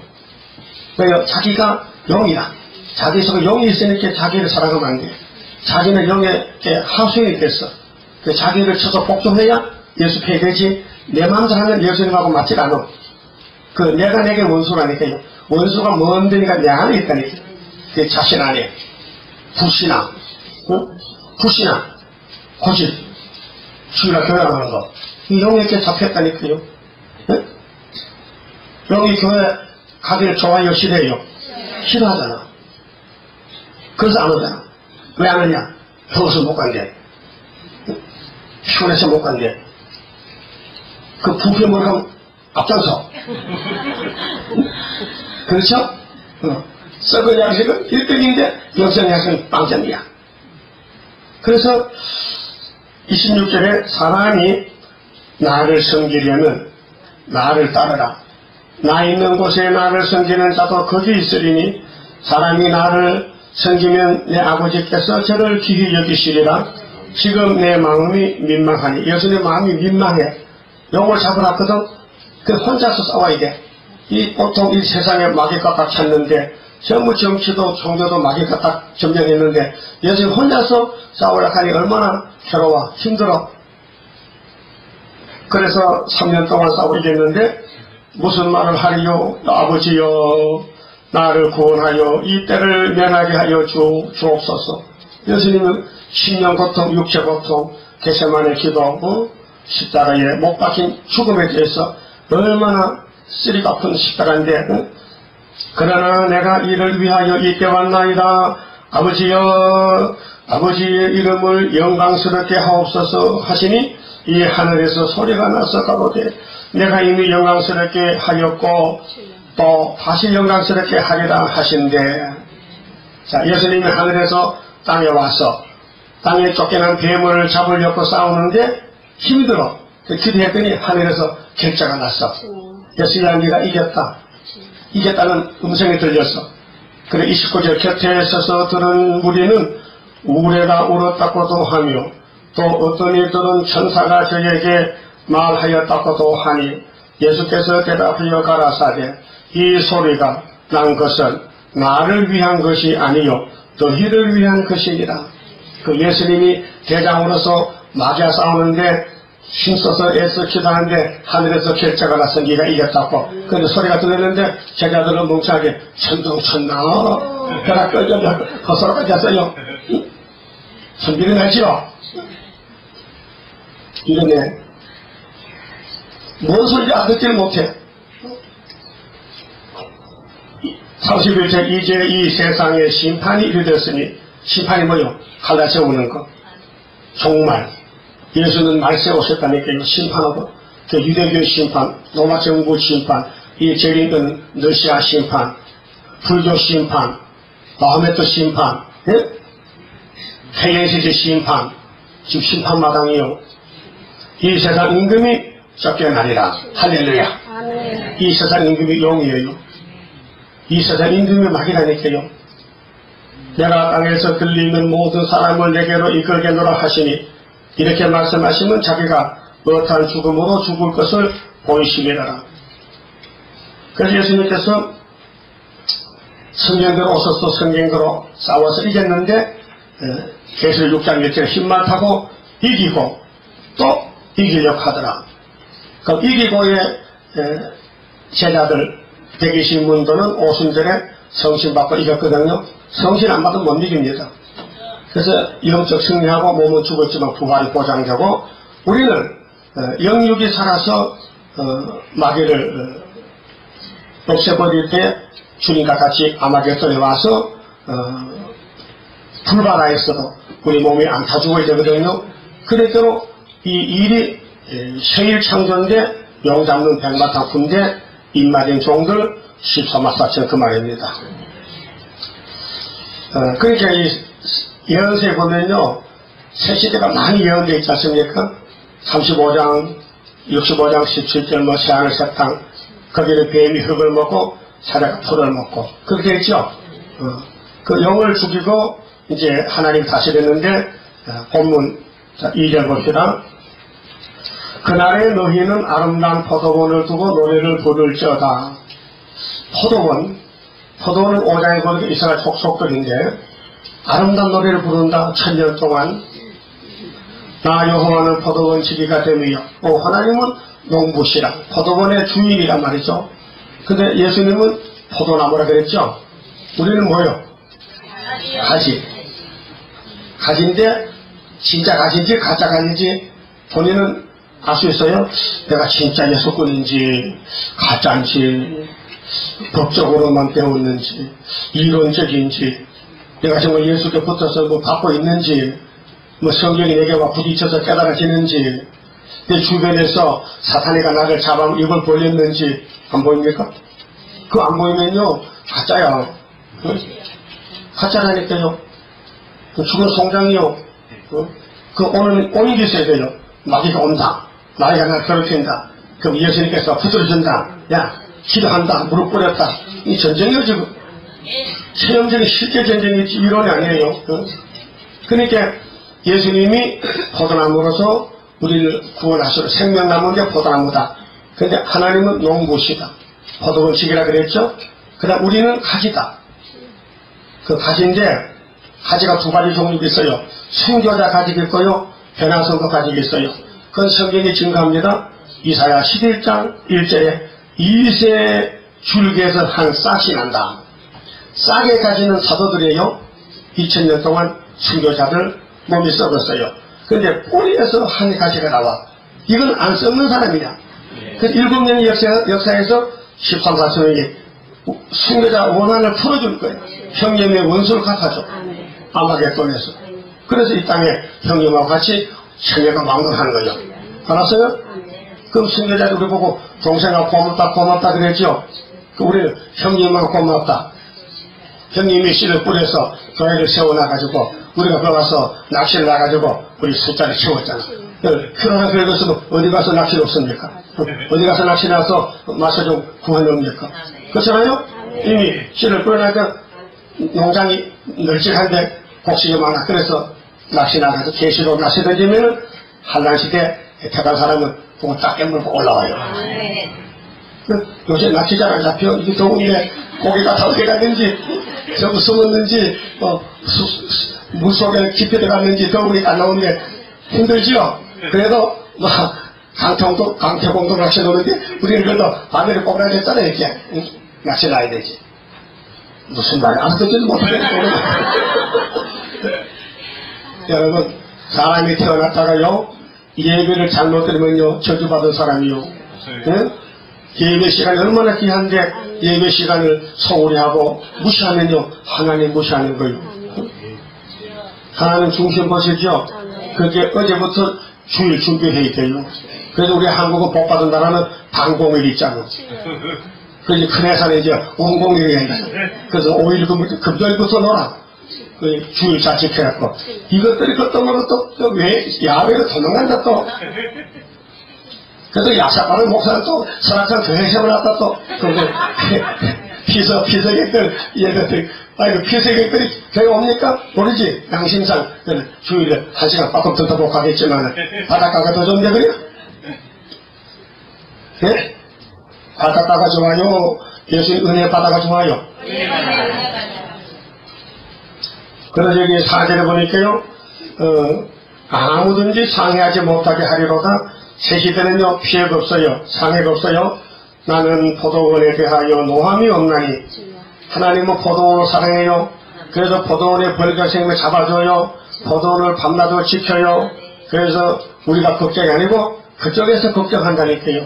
왜요? 자기가 영이다. 자기 속에 영이 있으니까 자기를 사랑하면 안 돼. 자기는 영의 하수인이 됐어. 자기를 쳐서 복종해야 예수 폐되지. 내 마음대로 하면 예수님하고 맞질 않아. 그 내가 내게 원수라니까요. 원수가 뭔 데니까 내 안에 있다니까. 그 자신 안에 불신앙, 응? 불신앙, 고집, 주의가 교양하는 거. 이 영에게 잡혔다니까요. 응? 영이 교회 가기를 좋아해요, 싫어해요? 싫어하잖아. 그래서 안 오잖아. 왜 안 오냐? 더워서 못 간대. 피곤해서 못 간대. 그 부패물 가면 앞장서. 그렇죠? 썩은 양식은 1등인데 영성 양식은 빵점이야. 그래서 26절에 사람이 나를 섬기려면 나를 따르라. 나 있는 곳에 나를 섬기는 자도 거기 있으리니 사람이 나를 섬기면 내 아버지께서 저를 귀히 여기시리라. 지금 내 마음이 민망하니. 예수님 마음이 민망해. 영을 잡으라거든. 그 혼자서 싸워야 돼. 보통 이 세상에 마귀가 딱 찾는데 전부 정치도 종교도 마귀가 딱 점령했는데 예수님 혼자서 싸우라 하니 얼마나 괴로워 힘들어. 그래서 3년 동안 싸우겠는데 무슨 말을 하리요? 아버지여 나를 구원하여 이 때를 면하게 하여 주옵소서. 예수님은 십년 고통, 육체 고통, 겟세마네 기도, 십자가에 못 박힌 죽음에 대해서 얼마나 쓰리가 아픈 십자가인데 그러나 내가 이를 위하여 이때 왔나이다. 아버지여 아버지의 이름을 영광스럽게 하옵소서 하시니 이 하늘에서 소리가 나서 가로되 내가 이미 영광스럽게 하였고 또 다시 영광스럽게 하리라 하신대. 자, 예수님이 하늘에서 땅에 와서 땅에 쫓겨난 뱀을 잡으려고 싸우는데 힘들어. 기도했더니 하늘에서 결자가 났어. 예수야 네가 이겼다. 이겼다는 음성이 들렸어. 그래 29절 곁에 서서 들은 무리는 우레가 울었다고도 하며 또 어떤 이들은 천사가 저에게 말하였다고도 하니 예수께서 대답하여 가라사대 이 소리가 난 것은 나를 위한 것이 아니요 너희를 위한 것이니라. 그 예수님이 대장으로서 마귀와 싸우는데 힘써서 애써 기도하는데 하늘에서 결자가 나서 네가 이겼다고. 그런데 소리가 들렸는데 제자들은 멍청하게 천둥천나 벼락 끌려면 거스러까지 했어요. 선비를 내지요. 이러네. 뭔 소리를 알아듣지를 못해. 31절 이제 이 세상에 심판이 이르렀으니 심판이 뭐요? 갈라져 오는 거. 정말 예수는 말세 오셨다니까요. 심판하고 그 유대교 심판, 로마 정부 심판, 이 재림은 러시아 심판, 불교 심판, 마호메트 심판, 예? 해양시대 심판, 지금 심판마당이요. 이 세상 임금이 쫓겨나리라. 할렐루야. 이 세상 임금이 용이에요. 이 세상 임금이 마귀라니까요. 내가 땅에서 들리는 모든 사람을 내게로 이끌게노라 하시니 이렇게 말씀하시면 자기가 어떠한 죽음으로 죽을 것을 보이시리라. 그래서 예수님께서 성경대로 오셔서 성경대로 싸워서 이겼는데 계시록 6장 1절에 힘만 타고 이기고 또 이기려고 하더라. 그럼 이기고의 제자들 120문도는 오순절에 성신 받고 이겼거든요. 성신 안 받으면 못 이깁니다. 그래서 영적 승리하고 몸은 죽었지만 부활이 보장되고 우리는 영육이 살아서 마귀를 없애버릴 때 주님과 같이 아마겟돈에 와서 불바다에서도 우리 몸이 안 타죽어야 되거든요. 그래도 이 일이 세일 창조인데 용 잡는 백마탄 군대 입맞은 종들 14만사천 그 말입니다. 그러니까 이 예언서에 보면요 새 시대가 많이 예언되어 있지 않습니까? 35장 65장 17절 뭐 새하늘 새땅 거기는 뱀이 흙을 먹고 사자가 풀을 먹고 그렇게 했죠. 그 영을 죽이고 이제 하나님 다스렸는데 본문 2절 봅시다. 그날에 너희는 아름다운 포도원을 두고 노래를 부를지어다. 포도원은 5장에 보니까 이스라엘 족속들인데 아름다운 노래를 부른다. 1000년 동안 나 여호와는 포도원 지기가 됨이요 하나님은 농부시라 포도원의 주인이란 말이죠. 근데 예수님은 포도나무라 그랬죠. 우리는 뭐요? 가지인데 진짜 가지인지 가짜 가지인지 본인은 알 수 있어요? 내가 진짜 예수꾼인지 가짜인지 법적으로만 배웠는지 이론적인지 내가 정말 예수께 붙어서 뭐 받고 있는지 뭐 성경이 내게와 부딪혀서 깨달아지는지 내 주변에서 사탄이가 나를 잡아 입을 벌렸는지 안 보입니까? 그거 안 보이면요 가짜야. 가짜라니까요. 죽은 송장이요. 그 오는 게 있어야 돼요. 마귀가 온다. 마귀가 나를 괴롭힌다. 그럼 예수님께서 부드러진다. 야 기도한다. 무릎 꿇였다. 이 전쟁이요 지금. 체험적인 실제 전쟁이지 이론이 아니에요. 그러니까 예수님이 포도나무로서 우리를 구원하시고 생명나무인데 포도나무다. 그런데 하나님은 농부시다. 포도원 시기라 그랬죠. 그다음 우리는 가지다. 그 가지인데 가지가 두 가지 종류가 있어요. 순교자 가지가 있고요. 변화선거 가지가 있어요. 그건 성경이 증거합니다. 이사야 11장 1절에 이세 줄기에서 한 싹이 난다. 싹의 가지는 사도들이에요. 2000년 동안 순교자들 몸이 썩었어요. 그런데 뿌리에서 한 가지가 나와. 이건 안 썩는 사람이냐. 그 7명의 역사에서 13, 14명이 순교자 원한을 풀어줄 거예요. 형님의 원수를 갚아줘. 아마겟돈에서. 그래서 이 땅에 형님하고 같이 생애가 왕성하는 거죠. 알았어요? 그럼 순교자들 우리 보고 동생하고 고맙다 그랬죠. 우리는 형님하고 고맙다. 형님이 씨를 뿌려서 교회를 세워놔가지고 우리가 들어가서 낚시를 나가지고 우리 숫자를 채웠잖아. 필요한 교회 갔으면 어디 가서 낚시를 없습니까? 어디 가서 낚시 나서 마서 좀 구해놓습니까? 그렇잖아요? 이미 씨를 뿌려놓으니까 농장이 널찍한데 곡식이 많아. 그래서 낚시 나가서 계시로 낚시 던지면은 한란시대 택한 사람은 그거 딱 깨물고 올라와요. 요새 낚시 잘 안 잡혀. 이게 더운데 고기가 다 어디 갔는지 저거 숨었는지 물속에 깊이 들어갔는지 더우니 안 나오는데 힘들지요. 그래도 강태공도 낚시 노는데 우리는 그래도 바늘을 꼽아야 됐잖아요. 이렇게 낚시 놔야 되지. 무슨 말이 알아듣지도 못하겠네. 여러분 사람이 태어났다가요 예배를 잘못 들으면요 저주받은 사람이요. 네? 예배 시간이 얼마나 귀한데 예배 시간을 소홀히 하고 무시하면요 하나님 무시하는 거예요. 하나님 중심 보시죠. 그게 어제부터 주일 준비해야 돼요. 그래서 우리 한국은 복받은 나라는 방공일 있잖아. 그래서 큰 회사는 이제 원공일이야. 그래서 5일 금요일부터 놀아. 그 주일 자책해갖고 이것들이 그것도 모르고 또 왜 야외로 도망간다 또. 그래서 야사바를 목사는 또 설악산 교회 세워놨다 또. 그리고 피서객들 얘네들 아이고 피서객들이 교회 옵니까? 모르지. 양심상 주일에 1시간 빠끔 더 보고 가겠지만 바닷가가 더 좋은데 그래요? 예? 바닷가가 좋아요? 예수의 은혜 바다가 좋아요? 그래서 여기 4절에 보니까요 아무든지 상해하지 못하게 하리로다. 새 시대는요 피해가 없어요. 상해가 없어요. 나는 포도원에 대하여 노함이 없나니. 하나님은 포도원을 사랑해요? 그래서 포도원의 벌교생을 잡아줘요. 포도원을 밤낮으로 지켜요. 그래서 우리가 걱정이 아니고 그쪽에서 걱정한다니까요.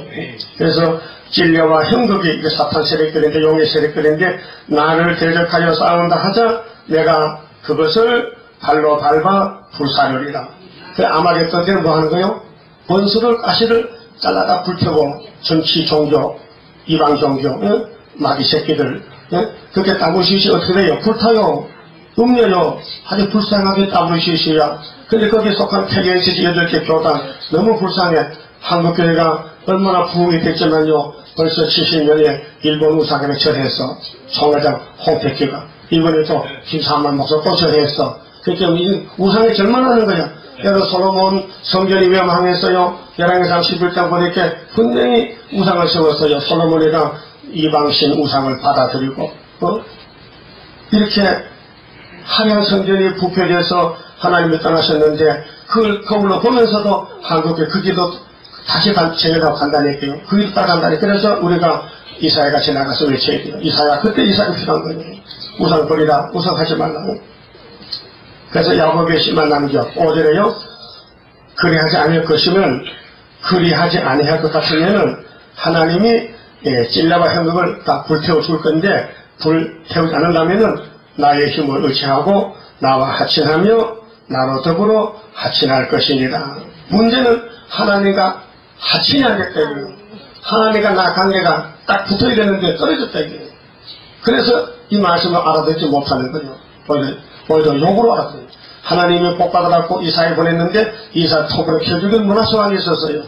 그래서 진려와 형극이 사탄 세력들인데 용의 세력들인데 나를 대적하여 싸운다 하자 내가 그것을 발로 밟아 불사르리라. 그 아마겟돈 때는 뭐 하는 거요? 원수를 가시를 잘라다 불태워 정치 종교 이방 종교 마귀 새끼들 그렇게 따부시시 어떻게 돼요? 불타요. 음녀요. 아주 불쌍하게 따부시시야. 근데 거기에 속한 KNCC 8개 교단 너무 불쌍해. 한국교회가 얼마나 부흥이 됐지만요. 벌써 70년에 일본 우상에 절했어. 총회장 홍택기가. 이번에도 김사만 목사 또 절했어. 그러니까 우상에 절만 하는 거야. 여러 솔로몬 성전이 멸망했어요. 열왕기상 11장 보니까 분명히 우상을 세웠어요. 솔로몬이가 이방신 우상을 받아들이고 이렇게 하얀 성전이 부패돼서 하나님이 떠나셨는데 그걸로 보면서도 한국에 그 길도 다시 쟁여다고 간다니까요. 그 길도 따라간다니. 그래서 우리가 이사야가 지나가서 외쳐야 돼요. 이사야 그때 이사야가 필요한 거예요. 우상 버리라. 우상하지 말라고. 그래서 야곱의 씨만 남겨 5절에요. 그리하지 아니할 것이면 그리하지 아니할 것 같으면은 하나님이 찔레와 형극을 다 불태워 줄 건데 불태우지 않는다면은 나의 힘을 의지하고 나와 하친하며 나로 더불어 하친할 것이니라. 문제는 하나님과 하친하겠다 이거예요. 하나님과 나 관계가 딱 붙어야 되는데 떨어졌다 이거예요. 그래서 이 말씀을 알아듣지 못하는 거예요. 오히려 욕으로 알았어요. 하나님이 복받아갖고 이사에 보냈는데 이사 톡으로 켜주던 문화소환이 있었어요.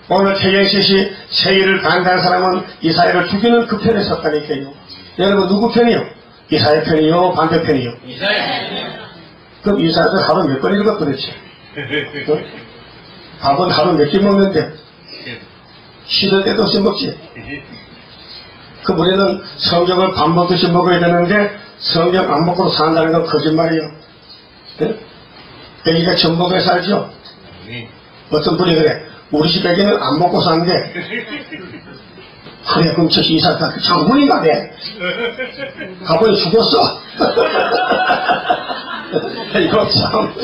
오늘 KNCC 세일을 반대한 사람은 이사야를 죽이는 그 편에 섰다니까요. 여러분 누구 편이요? 이사야 편이요? 반대편이요? 이사야 편이요. 그럼 이사야들 하루 몇 번 읽어 그렇지? 밥은 하루 몇 끼 먹는데 시들 때도 없이 먹지. 그 우리는 성경을 밥 먹듯이 먹어야 되는데 성경 안 먹고 산다는 건 거짓말이에요. 애기가 전복에 살죠? 어떤 분이 그래. 우리 집 애기는 안 먹고 사는데 그래 그럼 저 이사가 장군인가 돼. 가보니 죽었어. 이거 참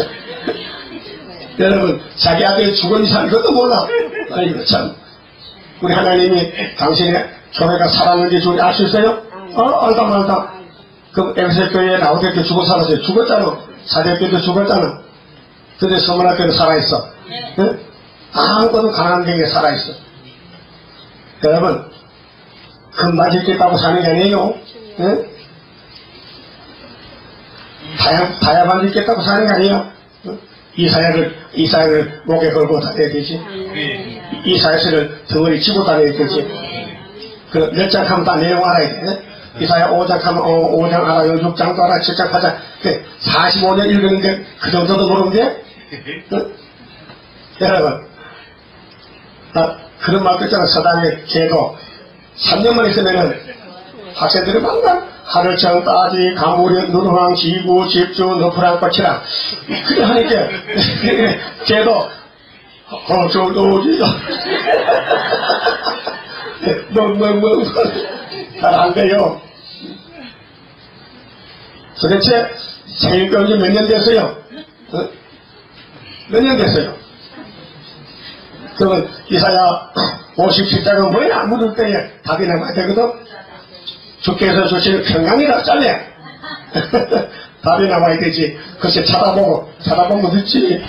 여러분 자기 아들이 죽었니 사는 것도 몰라. 이거 참 우리 하나님이 당신의 교회가 살았는지 저기 알 수 있어요? 알다 말다. 그럼 에베소교회에 라오디게교 죽어 살았어요. 죽었잖아. 사대교회도 죽었잖아. 근데 서문학교는 살아있어. 응? 아무것도 가난한 데에 살아있어. 여러분 금방 짓겠다고 사는 게 아니에요. 응? 다야만 짓겠다고 사는 게 아니에요. 응? 이사야를 목에 걸고 다녀야 되지. 이사야서를 덩어리 쥐고 다녀야 되지. 그 몇 장 하면 다 내용 알아야 돼. 이사야 5장 하면 5장 알아요. 6장도 알아. 7장 8장. 45년 읽었는데 그 정도도 모르면 돼? 응? 여러분 그런 말도 있잖아. 서당의 개도 3년만 있으면은 학생들이 만나 하늘청 따지 가무령 눈황 지구 집주 너프랑 꽃이라 그래 하니까 개도 저도지 멍멍멍 잘 안 돼요. 도대체 생일병이 몇 년 됐어요? 몇 년 됐어요? 그러면 이사야 57장은 뭐야? 묻을 때에 답이 나와야 되거든? 주께서 주신 평강이라 잘래. 답이 나와야 되지. 글쎄 찾아보면 늦지.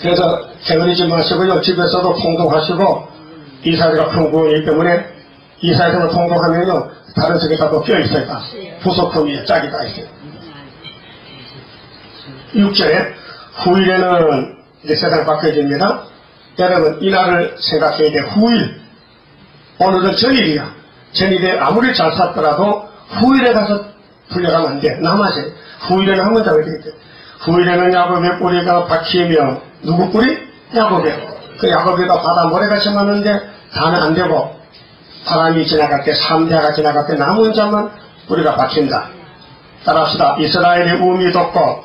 그래서 게으르지 마시고요. 집에서도 통독하시고 이사야가 풍부하기 때문에 이사야서는 통독하면요. 다른 속에 다 껴있어요. 부속품 위에 짝이 다 있어요. 6절에 후일에는 이제 세상 바뀌어집니다. 여러분 이날을 생각해야 돼. 후일. 오늘은 전일이야. 전일에 아무리 잘 샀더라도 후일에 가서 풀려가면 안 돼. 남아세. 후일에는 한번 잡아야 되겠대. 후일에는 야곱의 뿌리가 박히며 누구 뿌리? 야곱의. 그 야곱이가 바다 모래같이 많은데 다는 안 되고 바람이 지나갈 때 3대가 지나갈 때 남은 자만 뿌리가 박힌다. 따라합시다. 이스라엘의 우미 돋고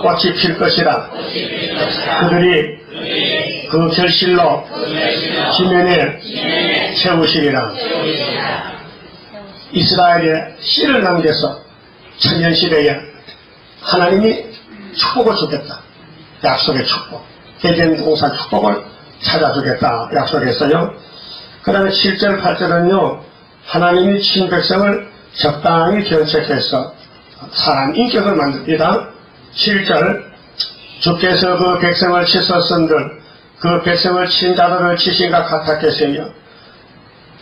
꽃이 필 것이라. 그들이 그 결실로 지면에 채우시리라. 이스라엘에 씨를 남겨서 천년시대에 하나님이 축복을 주겠다. 약속의 축복. 에덴 동산 축복을 찾아주겠다. 약속했어요. 그 다음에 7절 8절은요. 하나님이 친백성을 적당히 견책해서 사람 인격을 만듭니다. 7절 주께서 그 백성을 치셨은들 그 백성을 친 자들을 치신가 같았겠으며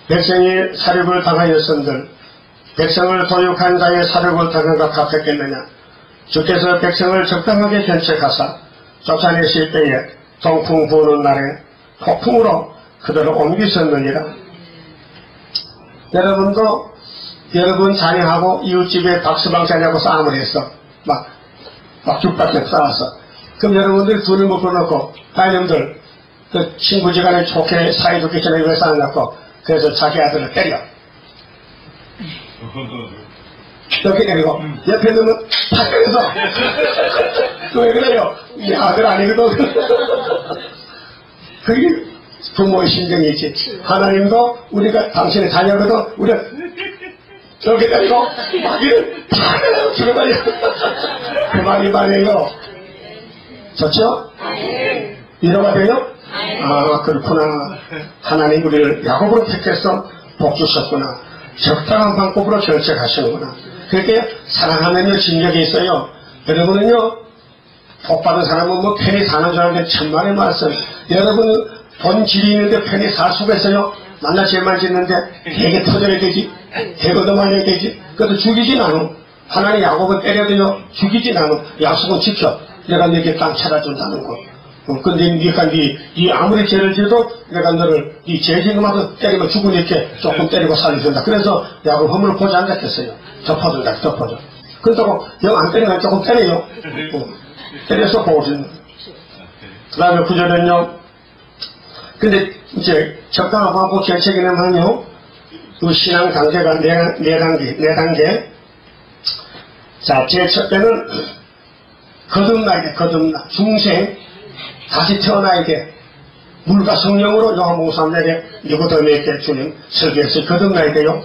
백성이 살육을 당하였은들 백성을 도육한 자의 살육을 당한 것 같았겠느냐. 주께서 백성을 적당하게 견책하사 쫓아내실 때에 동풍 부는 날에 폭풍으로 그들을 옮기셨느니라. 여러분도 여러분 자녀하고 이웃집에 박수방자냐고 싸움을 했어. 막 죽박죽 싸웠어. 그럼 여러분들이 둘을 묶어놓고 딸님들 그 친구지간에 좋게 사이좋게 지내기 위해 싸워놓고 그래서 자기 아들을 때려. 이렇게 때리고 옆에 놈은 팍 때려서 왜 그래요? 이 아들 아니거든. 그게 부모의 심정이지. 하나님도 우리가 당신의 자녀거든 우리가 저렇게 때리고 마귀를 팍 때리고 죽여버려. 그 말이 말이에요. 좋죠? 이해가 돼요? 아 그렇구나. 하나님 우리를 야곱으로 택해서 복 주셨구나. 적당한 방법으로 결책하시는구나. 그렇게 사랑하면요 진격이 있어요. 여러분은요 복 받은 사람은 뭐 편히 사는 줄 알았는데 천만의 말씀. 여러분 돈 질이 있는데 편히 살 수가 있어요? 만나 죄만 짓는데 되게 터져야 되지. 대거도 말해야 되지. 그래도 죽이진 않아. 하나님 야곱은 때려도요 죽이진 않아. 약속은 지켜. 내가 너에게 땅 찾아준다는 거. 근데 네가 네 아무리 죄를 지어도 내가 너를 네 죄 지은 것마다 때리면 죽으니까 조금 때리고 살려준다. 그래서 야곱 허물을 보지 않겠어요. 덮어준다. 덮어줘. 그렇다고 영 안 때리면 조금 때려요. 때려서 보여주는. 그 다음에 구절은요. 근데 이제 적당한 방법 결책이냐면요. 그 신앙 단계가 네 단계. 자, 제일 첫 때는 거듭나게, 거듭나. 중생, 다시 태어나야 돼. 물과 성령으로 요한복음 3장에 니고데모에게 주님 설교해서 거듭나야 돼요.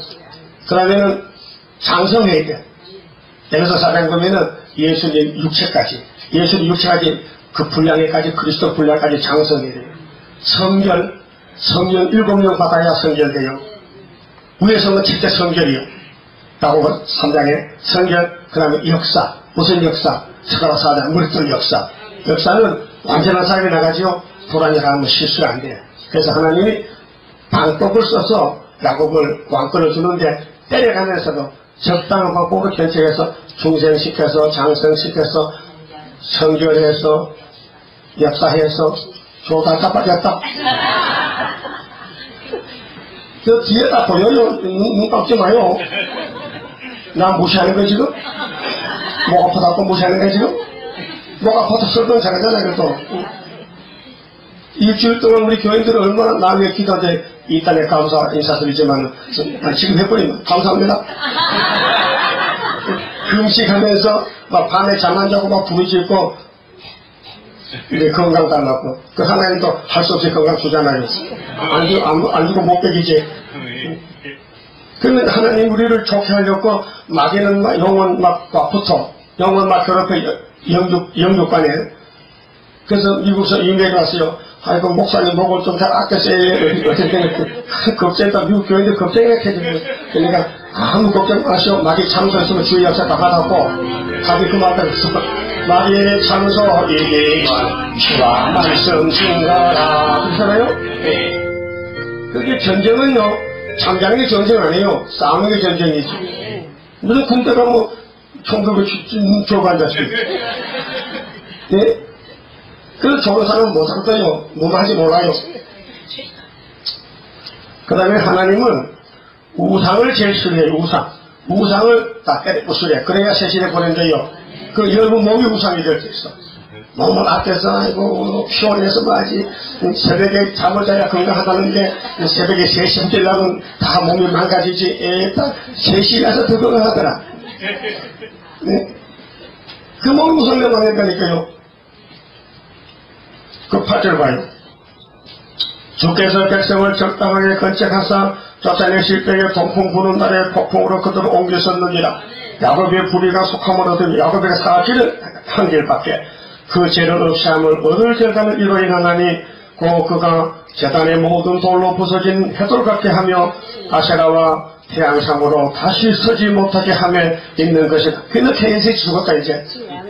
그 다음에는 장성해야 돼. 에베소 4장 보면은 예수님 육체까지, 예수님 육체까지 그 분량에까지, 그리스도 분량까지 장성해야 돼요. 성결, 성령 7명 받아야 성결돼요. 위에서는 첫째 성결이요. 라고 3장에 성결, 그 다음에 역사. 무슨 역사? 스가랴 4장 머릿돌 역사. 역사는 완전한 삶이 나가지요. 불안이라 하면 실수가 안 돼. 그래서 하나님이 방법을 써서 야곱을 왕권을 주는데 때려가면서도 적당한 방법으로 견책해서 중생시켜서 장성시켜서 성결해서 역사해서 조다 빠졌다. 저 뒤에다 보여요. 눈 감지 마요. 나 무시하는 거 지금? 목 아프다고 무시하는 거 지금? 목 아파도 설명 잘하잖아. 그래도 일주일 동안 우리 교인들은 얼마나 나 위해 기도하는데 이 땅에 감사 인사드리지만 지금 해버리면 감사합니다. 금식하면서 막 밤에 잠 안 자고 막 부르짖고 이제 건강 달라고. 그 하나님도 할 수 없이 건강 주잖아요. 안 주고 못 베기지. 그러면 하나님 우리를 좋게 하려고 마귀는 막 영혼 막 붙어. 영혼 막 괴롭혀 영육관에. 그래서 미국에서 이메일 왔어요. 아이고 목사님 목을 좀 잘 아껴써요. 어쨌든 걱정했다. 미국 교인들 걱정해주고. 그러니까 아무 걱정 마시오. 마귀 참소했으면 주의 역사 다 받았고 답이 그 말따라 마귀의 참소 이기만 주와 말씀 증거라. 그렇잖아요? 그게 전쟁은요 참자는 게 전쟁 아니에요. 싸우는 게 전쟁이지. 무슨 군대 가면 총격을 줘가 앉았지. 예? 그래서 좋은 사람은 못하거든요. 뭐만 하지 몰라요. 그 다음에 하나님은 우상을 제일 싫어해요. 우상을 다 때려 부수래. 그래야 세신에 보낸대요. 그 여러분 몸이 우상이 될 수 있어. 몸을 아껴서 아이고 피곤해서 뭐하지. 새벽에 잠을 자야 건강하다는데 새벽에 3시 뛰려면 다 몸이 망가지지. 에따 3시 가서 더 건강하더라. 네? 그 몸이 우상을 망했다니까요. 그 8절 봐요. 주께서 백성을 적당하게 건책하사 쫓아내실 때에 동풍 부는 날에 폭풍으로 그들을 옮기셨느니라. 야곱의 불의가 속함을 얻으니 야곱에게 사기를 한 길밖에 그 죄를 없이 함을 얻을 결단을 이로 인하나니 고 그가 제단의 모든 돌로 부서진 해돌 같게 하며 아세라와 태양상으로 다시 서지 못하게 함에 있는 것이다. 그렇게 인생이 죽었다 이제.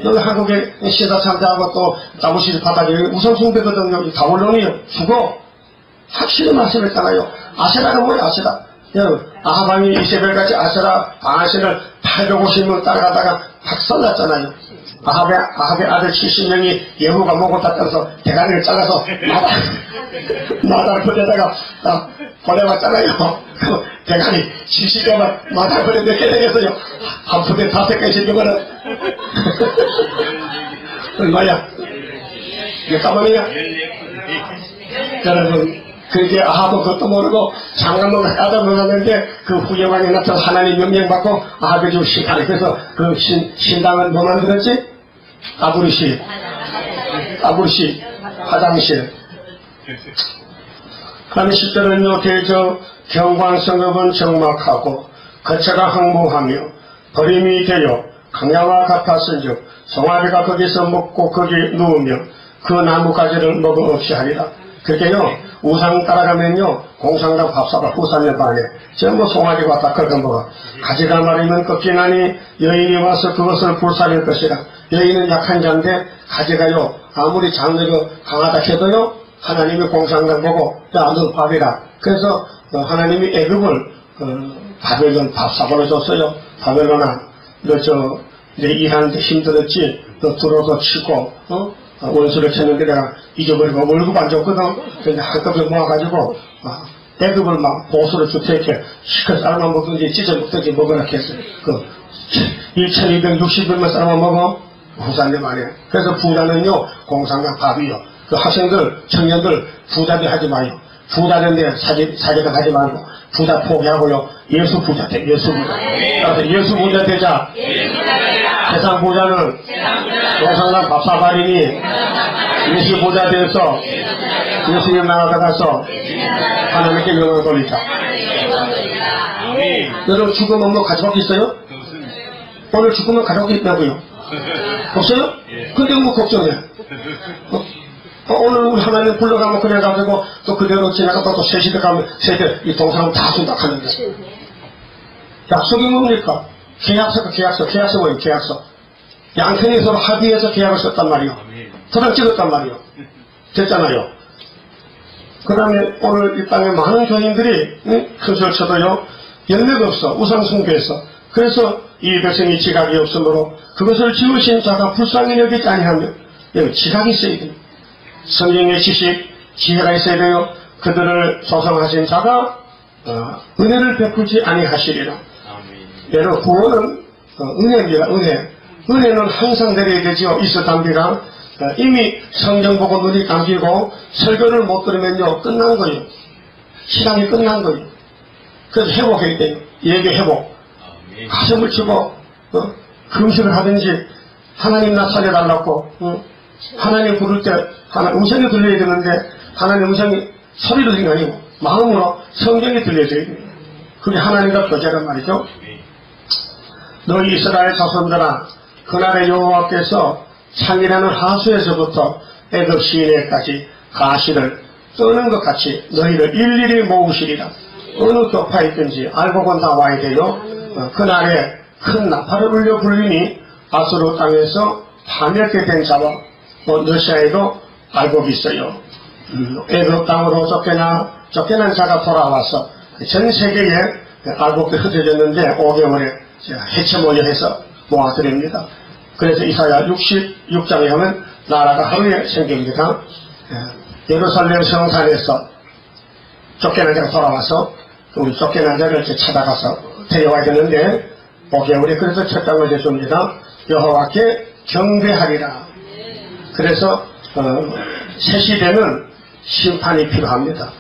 여기 한국의 시다참자하고 또 나무시리 바닥에 우상숭배거든요. 다원론이요. 죽어. 확실히 말씀했잖아요. 아세라가 뭐야 아세라. 여러분 아하방이 이세벨같이 아세라 바하신을 850명 따라가다가 박살났잖아요. 아합의 아들 70명이 예후가 목을 닦아서 대가리를 잘라서 마다를 버려다가 보내왔잖아요. 그 대가리 70개만 마다를 버려 몇 개 되겠어요? 한 푼에 5개씩 되면은 얼마야? 몇 가방이야? 여러분 그게 아합은 그것도 모르고 장관도 까다로웠는데 그 후예왕이 나타나서 하나님 명령받고 아합이 좀 심판해. 그래서 그 신당은 뭐 만들었지? 아부리시 화장실. 그다음에 10절은요 대저 경관성읍은 적막하고 거처가 항무하며 버림이 되어 강야와 같았은즉 송아지가 거기서 먹고 거기 누우며 그 나무가지를 먹어 없이 하리라. 그렇게요 우상 따라가면요 공상당 밥사가 후산년 반에 전부 송아지가 다 긁어먹어. 가지가 마르면 꺾이나니 여인이 와서 그것을 불사릴 것이라. 여인은 약한 자인데 가지가요 아무리 장르가 강하다 해도요 하나님이 공상당 보고 야 너 밥이라. 그래서 하나님이 애굽을 바벨론 밥사바로 줬어요. 바벨론아 너 저 이제 일하는데 힘들었지. 너 들어서 치고 원수를 쳤는데 내가 잊어버리고 월급 안 줬거든. 그래서 한꺼번에 모아가지고 애급을 막 보수를 주택해 시컷 쌀만 먹든지 찢어 먹든지 먹으라 했어요. 그 1260일만 쌀만 먹어 후산님 안에. 그래서 부자는요 공상당 밥이요. 그 학생들 청년들 부자들 하지 마요. 부자인데 사제가 하지 말고 부자 포기하고요 예수 부자 돼. 예수 부자. 그래서 예수 부자 되자. 세상 부자는 공상당 밥사발이니 예수 부자 되어서 예수님 나라가 가서 하나님께 영광을 돌리자. 여러분 죽음 없는 가족 있어요? 오늘 죽으면 가족이 있다고요? 없어요? 근데 뭐 걱정해? 오늘 우리 하나님 불러가면 그래가지고 또 그대로 지나가다 또 세시대 가면 세대 이 동사람 다 순닥하는데 약속이 뭡니까? 계약서 뭐예요? 계약서. 양편이 서로 합의해서 계약을 썼단 말이요. 도장 찍었단 말이요. 됐잖아요. 그 다음에 오늘 이 땅에 많은 교인들이 큰 소리를 쳐도요 열매가 없어. 우상 숭배해서. 그래서 이 백성이 지각이 없으므로 그것을 지으신 자가 불쌍히 여기지 아니하며 여기 지각이 있어야 돼요. 성경의 지식, 지혜가 있어야 돼요. 그들을 조성하신 자가 은혜를 베풀지 아니하시리라. 여러분 구원은 은혜입니다. 은혜는 항상 내려야 되죠. 있어담비가 이미 성경 보고 눈이 감기고 설교를 못 들으면요 끝난 거예요. 신앙이 끝난 거예요. 그래서 회복해야 돼요. 예배 회복. 가슴을 치고 금식을 하든지 하나님 나 살려달라고 하나님 부를 때 음성이 들려야 되는데 하나님 음성이 소리로 들리는 게 아니고 마음으로 성경이 들려줘야 돼요. 그게 하나님과 교제란 말이죠. 너희 이스라엘 자손들아 그날의 여호와께서 창이라는 하수에서부터 애굽 시내까지 가시를 떠는 것 같이 너희를 일일이 모으시리라. 어느 교파에 있든지 알고건 다 와야 돼요. 그날에 큰 나팔을 울려 불리니 아수르 땅에서 파멸게 된 자와 러시아에도 알곡이 있어요. 애굽 땅으로 쫓겨난 자가 돌아와서 전 세계에 알곡이 흩어졌는데 5개월에 해체 모여해서 모아드립니다. 그래서 이사야 66장에 하면 나라가 하루에 생깁니다. 예루살렘 성산에서 쫓겨난 자가 돌아와서 우리 쫓겨난 자를 찾아가서 데려와야 되는데 5개월에 그래서 첫 땅을 내줍니다. 여호와께 경배하리라. 그래서 새 시대는 심판이 필요합니다.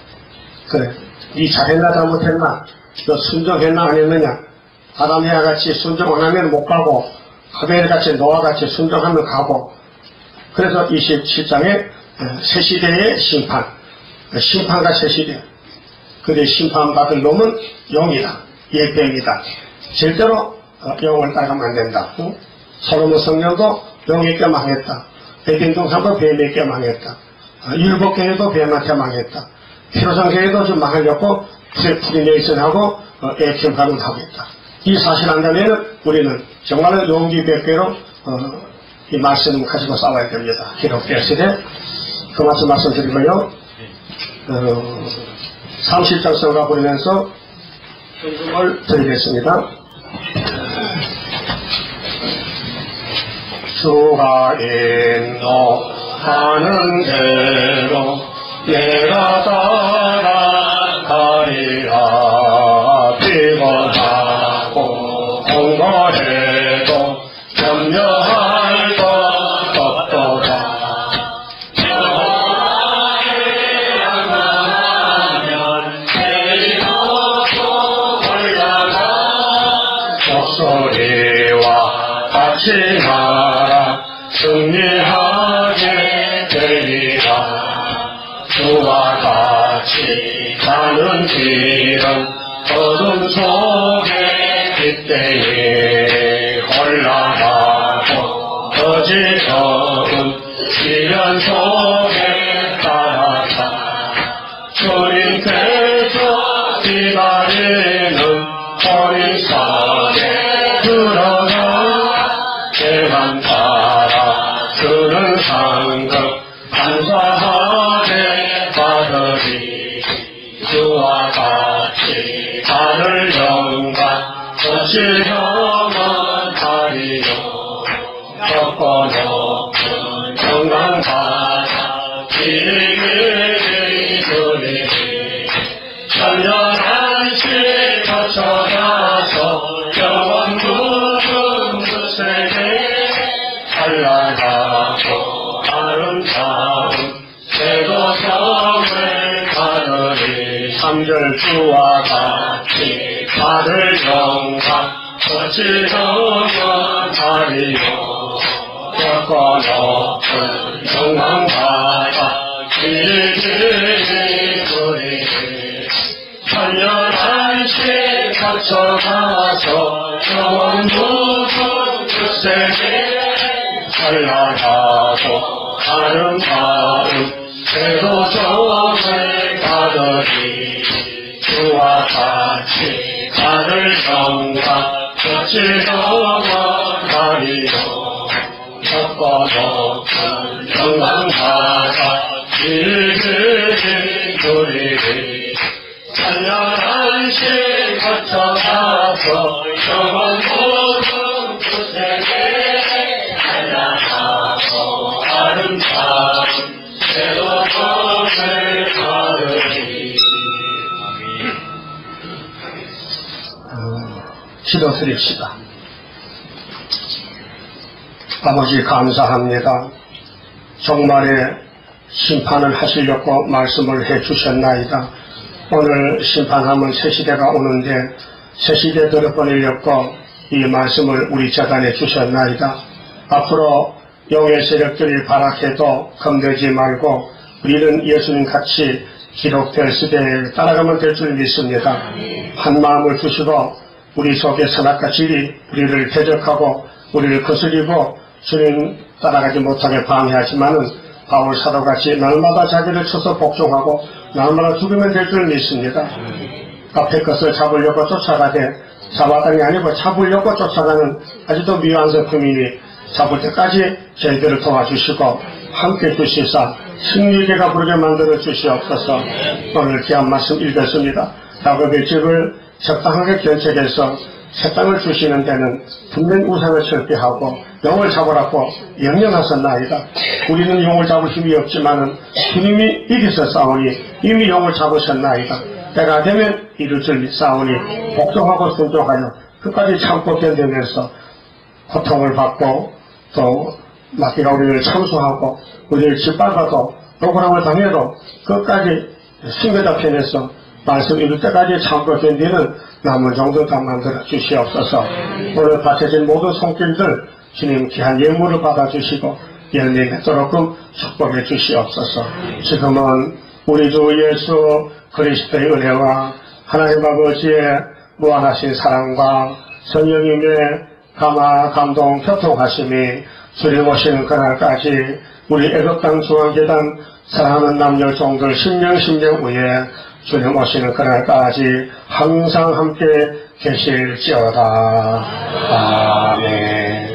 그래, 니 잘했나 잘못했나, 너 순종했나 안 했느냐. 아담이와 같이 순종 안 하면 못 가고 아벨같이 노아같이 순종하면 가고. 그래서 27장에 새 시대의 심판, 심판과 세시대. 그들 심판받을 놈은 용이다. 예뱀이다. 절대로 용을 따라가면 안 된다. 솔로몬 성령도 용에게 망했다. 베딩동산도 뱀에게 망했다. 율법교회도 뱀한테 망했다. 피로상교회도 좀 망하려고 프리메이슨하고 애킴가는 하겠다. 이 사실 안다면 우리는 정말 용기 100배로 이 말씀을 가지고 싸워야 됩니다. 기록되었으되 그 말씀드리고요. 30장 써가 보면서 헌금을 드리겠습니다. 주가 인도하는 대로 내가 따라가리라. 피곤하고 공고해도 염려할 것 없도다. 목소리와 같이 가라. 승리하게 되리라. 주와 같이 가는 길은 어둠 속에 빛대에 올라가고 어지러운 시련 속에 따라가 주님께서 기다리는 어린산에 들어가 대만 따라 주는 상급 감사하게 받으리. 주와 같이 하늘 영광 거칠 영원하리요. 좁고 높은 영광바다 길이 주리니 천년한시 거쳐가서 영원 묻은 그 세계 찬란하고 아름다운 새도성을 가느니 3절 주와 같이 하늘 영광 거칠 영원하리요. 좁고 높은 영광바다 길이 주리니 천년한시 거쳐가서 영원 묻은 그 세계 찬란하고 아름다운 새도성을 가느니 주와 같이 하늘 영광 거칠 영원하리요. 좁고 높은 영광바다 길이 주리니 찬란한시 거쳐가서 영원 묻은 그 세계 찬란하고 아름다운 새도성을 가느니. 기도드립시다. 아버지 감사합니다. 종말에 심판을 하시려고 말씀을 해주셨나이다. 오늘 심판하면 새시대가 오는데 새시대 들어보내려고 이 말씀을 우리 재단에 주셨나이다. 앞으로 영의 세력들이 발악해도 겁내지 말고 우리는 예수님 같이 기록될 시대에 따라가면 될 줄 믿습니다. 한 마음을 주시고 우리 속의 선악과 질이 우리를 대적하고 우리를 거스리고 주님 따라가지 못하게 방해하지만은 바울 사도같이 날마다 자기를 쳐서 복종하고 날마다 죽으면 될 줄 믿습니다. 앞에 것을 잡으려고 쫓아가되 잡았다는 게 아니고 잡으려고 쫓아가는 아직도 미완 성품이니 잡을 때까지 저희들을 도와주시고 함께 주시사 승리계가 부르게 만들어 주시옵소서. 오늘 귀한 말씀 읽었습니다. 야곱의 집을 적당하게 견책해서 새 땅을 주시는 데는 분명 우상을 철폐하고 용을 잡으라고 명령하셨나이다. 우리는 용을 잡을 힘이 없지만은 주님이 이기서 싸우니 이미 용을 잡으셨나이다. 때가 되면 이룰 줄 싸우니 복종하고 순종하여 끝까지 참고 견디면서 고통을 받고 또 마귀가 우리를 참수하고 우리를 짓밟아도 억울함을 당해도 끝까지 숨겨잡혀내서 말씀 이룰 때까지 참고 견디는 남은 정도 다 만들어 주시옵소서. 오늘 바쳐진 모든 손길들 주님 귀한 예물을 받아주시고 열매 맺도록 축복해 주시옵소서. 지금은 우리 주 예수 그리스도의 은혜와 하나님 아버지의 무한하신 사랑과 성령님의 감화 감동 교통하심이 주님 오시는 그날까지 우리 애국 땅 중앙재단 사랑하는 남녀 종들 10년 후에 주님 오시는 그날까지 항상 함께 계실지어다. 아멘.